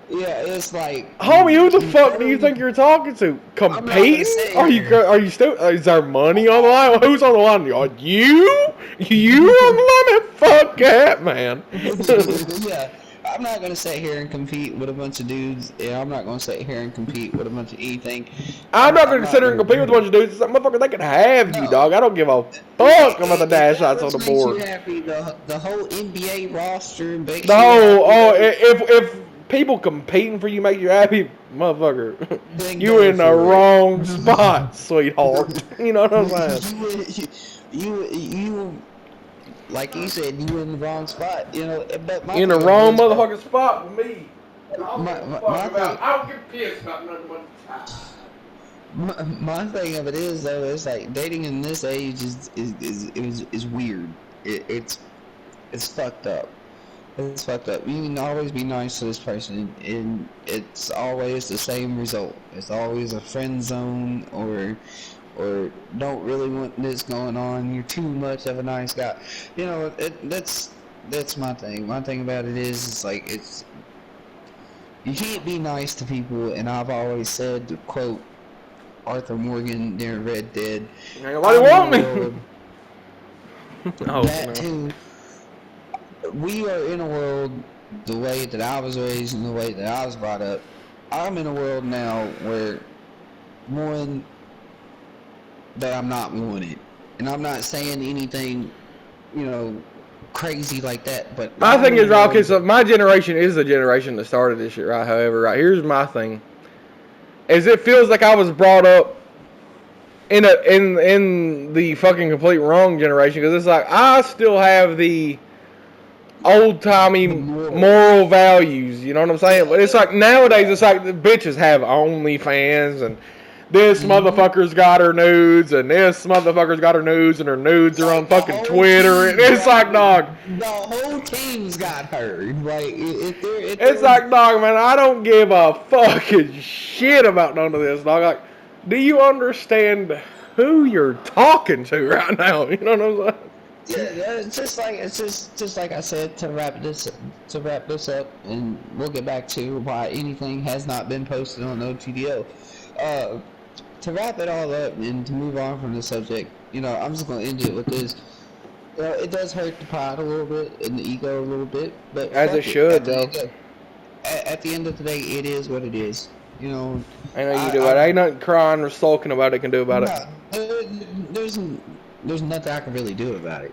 yeah, it's like,
homie, who the fuck do you think you're talking to? Competing? Are you still? Is there money on the line? Who's on the line? You on the line? Fuck that, man.
Yeah. I'm not gonna sit here and compete with a bunch of dudes. Yeah, I'm not gonna sit here and compete with a bunch of anything.
I'm not gonna sit here and compete with a bunch of dudes. Like, motherfucker, they can have you, dog. I don't give a fuck about the dash shots on the board.
The whole NBA roster.
The whole, if people competing for you make you happy, motherfucker, you in the wrong spot, sweetheart. You know what I'm saying?
You. Like you said, you were in the wrong spot, you know. But
in the wrong motherfucking spot with me. I
don't
get pissed about nothing but
my thing of it is, though, it's like dating in this age is weird. It's fucked up. It's fucked up. You can always be nice to this person, and it's always the same result. It's always a friend zone, or don't really want this going on. You're too much of a nice guy. You know, that's my thing. My thing about it is, it's like, you can't be nice to people, and I've always said, to quote Arthur Morgan near Red Dead,
nobody want me.
Too. We are in a world, the way that I was raised and the way that I was brought up, I'm in a world now where, one, that I'm not wanted, and I'm not saying anything, you know, crazy like that. But
my thing is, right, okay, so my generation is the generation that started this shit, right? However, right, here's my thing: is it feels like I was brought up in the fucking complete wrong generation, because it's like I still have the old-timey moral values, you know what I'm saying? But it's like nowadays, it's like the bitches have OnlyFans, and this motherfucker's got her nudes, and this motherfucker's got her nudes, and her nudes are on fucking Twitter, and it's like, dog,
the whole team's got her. Like,
it's like, dog, man, I don't give a fucking shit about none of this, dog. Like, do you understand who you're talking to right now? You know what I'm saying?
Yeah, it's just like I said, to wrap this up, and we'll get back to why anything has not been posted on OTDL. To wrap it all up and to move on from the subject, you know, I'm just gonna end it with this. You know, it does hurt the pride a little bit and the ego a little bit, but
as it should, though.
At the end of the day, it is what it is. You know,
I know you do it. Ain't nothing crying or sulking about it can do about
it. There's nothing I can really do about it.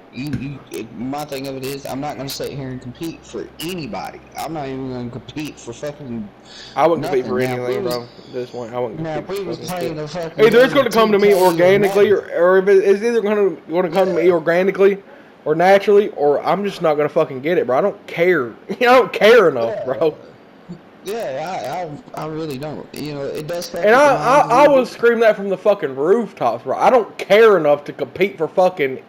My thing of it is, I'm not going to sit here and compete for anybody. I'm not even going to compete for fucking
I wouldn't compete for anything, bro. At this point, I wouldn't compete
for anything.
Either it's going to come to me organically, or if it's either going to come to me organically, or naturally, or I'm just not gonna fucking get it, bro. I don't care. I don't care enough, bro.
Yeah, I really don't. You know, it does fuck
And
with the
I,
mind a
I, I
little
was
bit.
screaming that from the fucking rooftops, bro. I don't care enough to compete for fucking,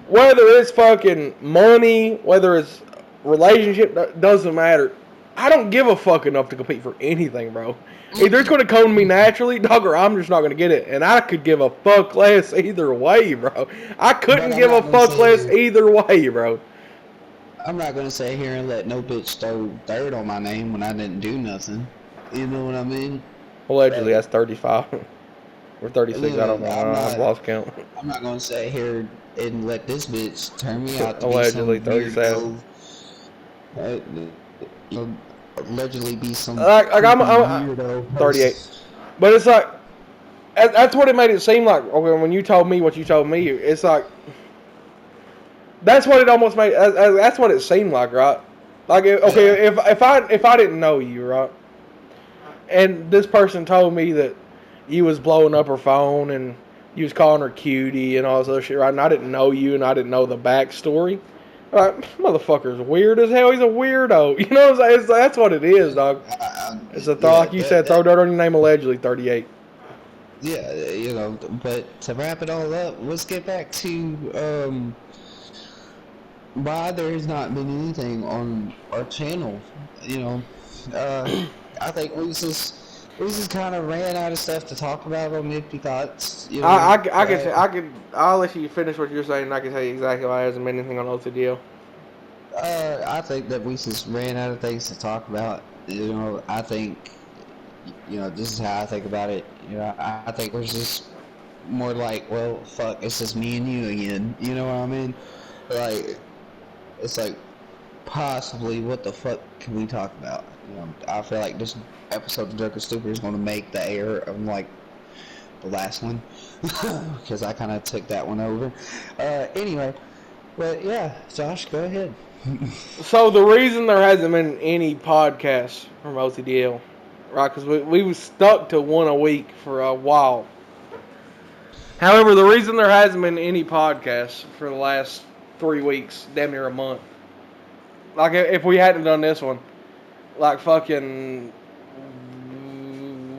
whether it's fucking money, whether it's relationship, doesn't matter. I don't give a fuck enough to compete for anything, bro. Either it's going to come to me naturally, dog, or I'm just not going to get it. And I could give a fuck less either way, bro. I
But
couldn't give a fuck less either way, bro.
I'm not gonna sit here and let no bitch throw dirt on my name when I didn't do nothing. You know what I mean?
Allegedly,
Like,
that's 35 or 36.
you
I don't
know,
know. I've lost count.
I'm not gonna sit here and let this bitch turn me out to be
Allegedly,
some
37.
weirdo. Uh, allegedly be some
Like
creepy
I'm
weirdo
38.
person.
But it's like, that's what it made it seem like. Okay, when you told me what you told me, it's like, that's what it almost made. That's what it seemed like, right? Like, okay,
Yeah.
if I didn't know you, right, and this person told me that you was blowing up her phone and you was calling her cutie and all this other shit, right? And I didn't know you and I didn't know the backstory. Like, motherfucker's weird as hell. He's a weirdo. You know what I'm saying? That's what it is, dog. It's a thought,
Yeah,
like you said, throw dirt on your name allegedly, 38.
yeah, you know. But to wrap it all up, let's get back to why there has not been anything on our channel. You know, I think we just kind of ran out of stuff to talk about on Nifty Thoughts. You know,
I'll let you finish what you're saying and I can tell you exactly why there hasn't been anything on OTDL.
I think that we just ran out of things to talk about. You know, I think, you know, this is how I think about it. You know, I think we're just more like, well, fuck, it's just me and you again. You know what I mean? Like, it's like, possibly what the fuck can we talk about? You know, I feel like this episode of Drunken Stupor is going to make the air of like the last one because I kind of took that one over. Anyway, but yeah, Josh, go ahead.
So the reason there hasn't been any podcasts from OTDL, right? Because we was stuck to one a week for a while. However, the reason there hasn't been any podcasts for the last 3 weeks, damn near a month. Like if we hadn't done this one, like fucking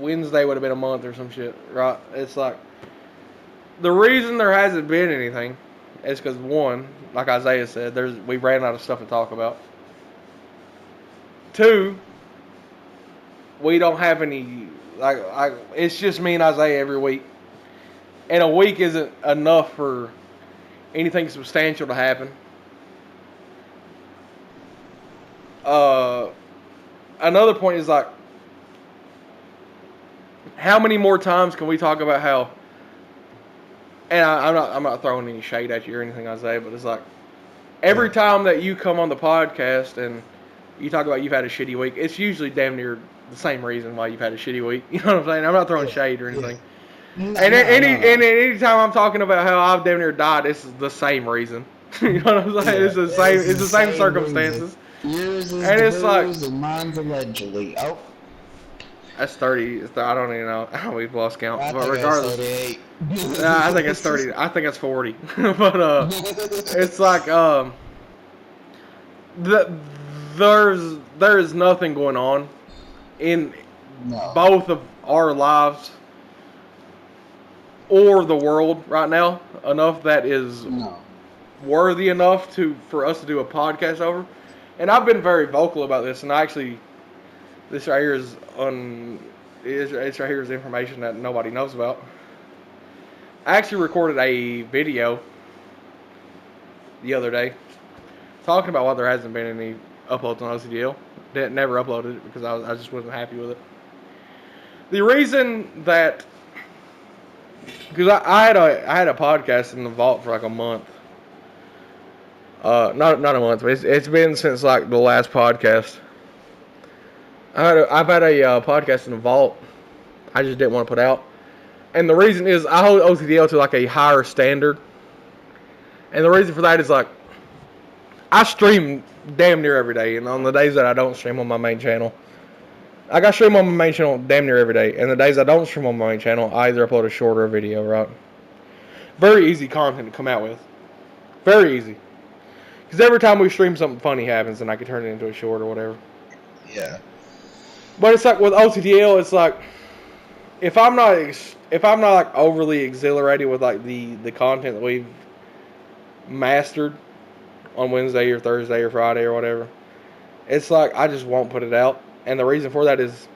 Wednesday would have been a month or some shit, right? It's like the reason there hasn't been anything is because one, like Isaiah said, we ran out of stuff to talk about. Two, we don't have any like it's just me and Isaiah every week, and a week isn't enough for anything substantial to happen. Another point is like, how many more times can we talk about how? And I'm not throwing any shade at you or anything I say, but it's like every time that you come on the podcast and you talk about you've had a shitty week, it's usually damn near the same reason why you've had a shitty week. You know what I'm saying? I'm not throwing shade or anything.
No,
And
no,
any time I'm talking about how I've damn near died, it's the same reason. You know what I'm saying? It's the same. It's the same circumstances.
Yours is
And
the
it's like
booze and mine's allegedly. Oh,
that's 30. I don't even know. We've lost count.
I
But
think
regardless,
that's 38.
I think it's 30. I think it's 40. But it's like there is nothing going on in
No.
both of our lives or the world right now enough that is
No.
worthy enough for us to do a podcast over. And I've been very vocal about this, and this right here it's right here is information that nobody knows about. I actually recorded a video the other day talking about why there hasn't been any uploads on OCDL. Never uploaded it because I just wasn't happy with it. The reason that, because I had a podcast in the vault for like a month. Not a month, but it's been since like the last podcast. I've had a podcast in the vault. I just didn't want to put out, and the reason is I hold OTDL to like a higher standard, and the reason for that is like I stream damn near every day, and on the days that I don't stream on my main channel, like I stream on my main channel damn near every day, and the days I don't stream on my main channel, I either upload a short or a video, right? Very easy content to come out with. Very easy. Because every time we stream, something funny happens, and I can turn it into a short or whatever.
Yeah.
But it's like with OTDL, it's like if I'm not like overly exhilarated with like the content that we've mastered on Wednesday or Thursday or Friday or whatever, it's like I just won't put it out. And the reason for that is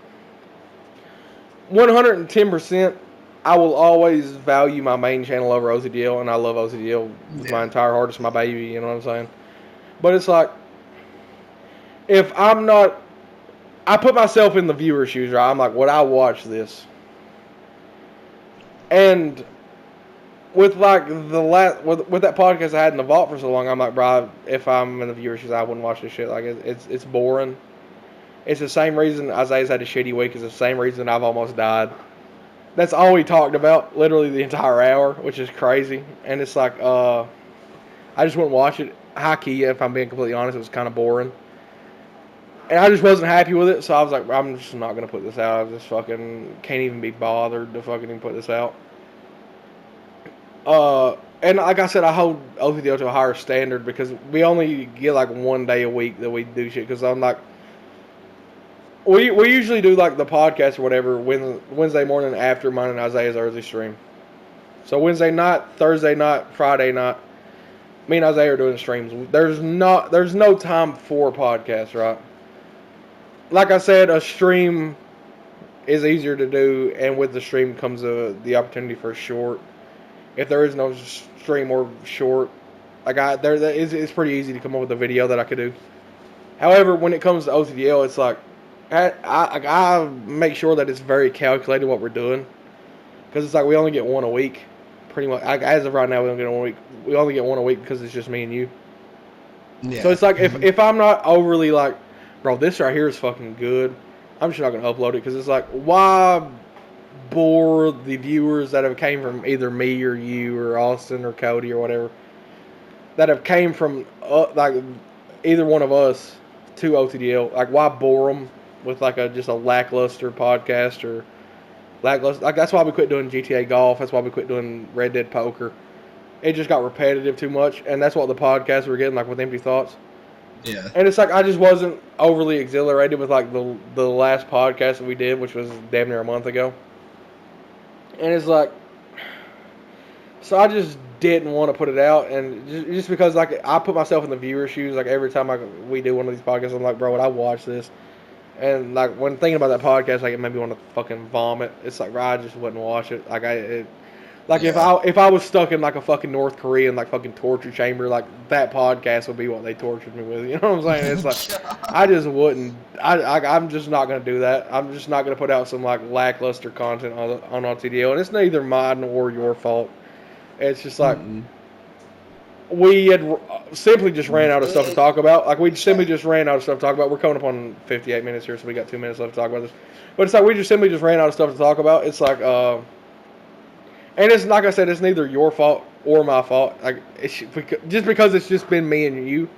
110%. I will always value my main channel over OTDL, and I love OTDL with my entire heart. It's my baby, you know what I'm saying? But it's like, if I'm not, I put myself in the viewer's shoes, right? I'm like, would I watch this? And with like with that podcast I had in the vault for so long, I'm like, bro, if I'm in the viewer's shoes, I wouldn't watch this shit. Like, it's boring. It's the same reason Isaiah's had a shitty week. It's the same reason I've almost died. That's all we talked about, literally the entire hour, which is crazy. And it's like, I just wouldn't watch it. High key, if I'm being completely honest, it was kind of boring. And I just wasn't happy with it, so I was like, I'm just not going to put this out. I just fucking can't even be bothered to fucking even put this out. And like I said, I hold OTDL to a higher standard because we only get like one day a week that we do shit. Because I'm like, we usually do like the podcast or whatever Wednesday morning after mine and Isaiah's early stream. So Wednesday night, Thursday night, Friday night, me and Isaiah are doing streams. There's no time for a podcast, right? Like I said, a stream is easier to do, and with the stream comes the opportunity for a short. If there is no stream or short, it's pretty easy to come up with a video that I could do. However, when it comes to OTDL, it's like I make sure that it's very calculated what we're doing, because it's like we only get one a week, pretty much. As of right now, we only get one a week. We only get one a week because it's just me and you. Yeah. So it's like if I'm not overly like, bro, this right here is fucking good, I'm just not gonna upload it, because it's like, why bore the viewers that have came from either me or you or Austin or Cody or whatever, that have came from like either one of us to OTDL? Like, why bore them with like just a lackluster podcast or lackluster? Like, that's why we quit doing GTA Golf. That's why we quit doing Red Dead Poker. It just got repetitive too much, and that's what the podcasts were getting, like with Empty Thoughts.
Yeah.
And it's like I just wasn't overly exhilarated with like the last podcast that we did, which was damn near a month ago. And it's like, so I just didn't want to put it out, and just because like I put myself in the viewer's shoes, like every time we do one of these podcasts, I'm like, bro, would I watch this? And like when thinking about that podcast, like it made me want to fucking vomit. It's like, bro, I just wouldn't watch it. If I was stuck in like a fucking North Korean like fucking torture chamber, like that podcast would be what they tortured me with. You know what I'm saying? It's like I just wouldn't. I'm just not gonna do that. I'm just not gonna put out some like lackluster content on OTDL, and it's neither mine nor your fault. It's just like we had simply just ran out of stuff to talk about. Like we simply just ran out of stuff to talk about. We're coming up on 58 minutes here, so we got 2 minutes left to talk about this. But it's like we just simply just ran out of stuff to talk about. It's like and it's like I said, it's neither your fault or my fault. Like just because it's just been me and you.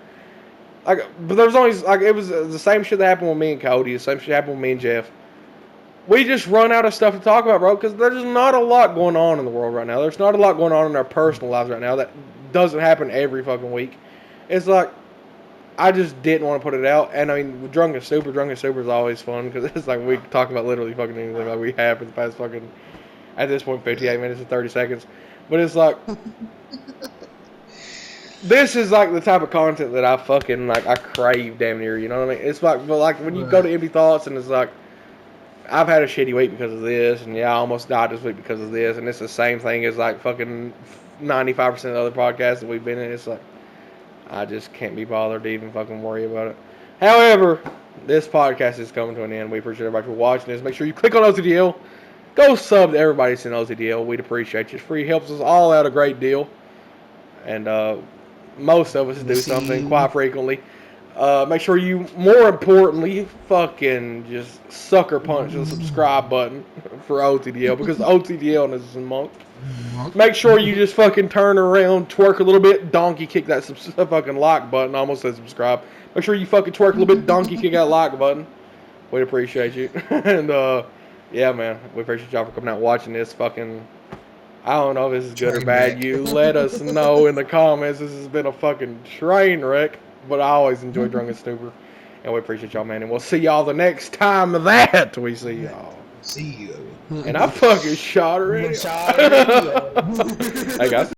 Like, but there's always like it was the same shit that happened with me and Cody. The same shit happened with me and Jeff. We just run out of stuff to talk about, bro, because there's not a lot going on in the world right now. There's not a lot going on in our personal lives right now that doesn't happen every fucking week. It's like I just didn't want to put it out. And I mean, Drunken Stupor is always fun because it's like we talk about literally fucking anything like we have for the past fucking, at this point, 58 minutes and 30 seconds. But it's like, this is like the type of content that I fucking, like, I crave damn near, you know what I mean? It's like, but like when you go to Empty Thoughts and it's like, I've had a shitty week because of this, and yeah, I almost died this week because of this, and it's the same thing as like fucking 95% of the other podcasts that we've been in. It's like, I just can't be bothered to even fucking worry about it. However, this podcast is coming to an end. We appreciate everybody for watching this. Make sure you click on OTDL. Go sub to everybody that's in OTDL. We'd appreciate you. It's free. Helps us all out a great deal. And most of us do something quite frequently. Make sure you, more importantly, fucking just sucker punch the subscribe button for OTDL, because OTDL is a monk. Make sure you just fucking turn around, twerk a little bit, donkey kick that fucking like button. I almost said subscribe. Make sure you fucking twerk a little bit, donkey kick that like button. We'd appreciate you. And yeah, man, we appreciate y'all for coming out and watching this fucking I don't know if this is good or
Train
bad.
wreck.
You let us know in the comments. This has been a fucking train wreck. But I always enjoy Drunken Stupor. And we appreciate y'all, man. And we'll see y'all the next time that we see y'all.
See you.
And I fucking shot her.
Shot already.
Hey, guys.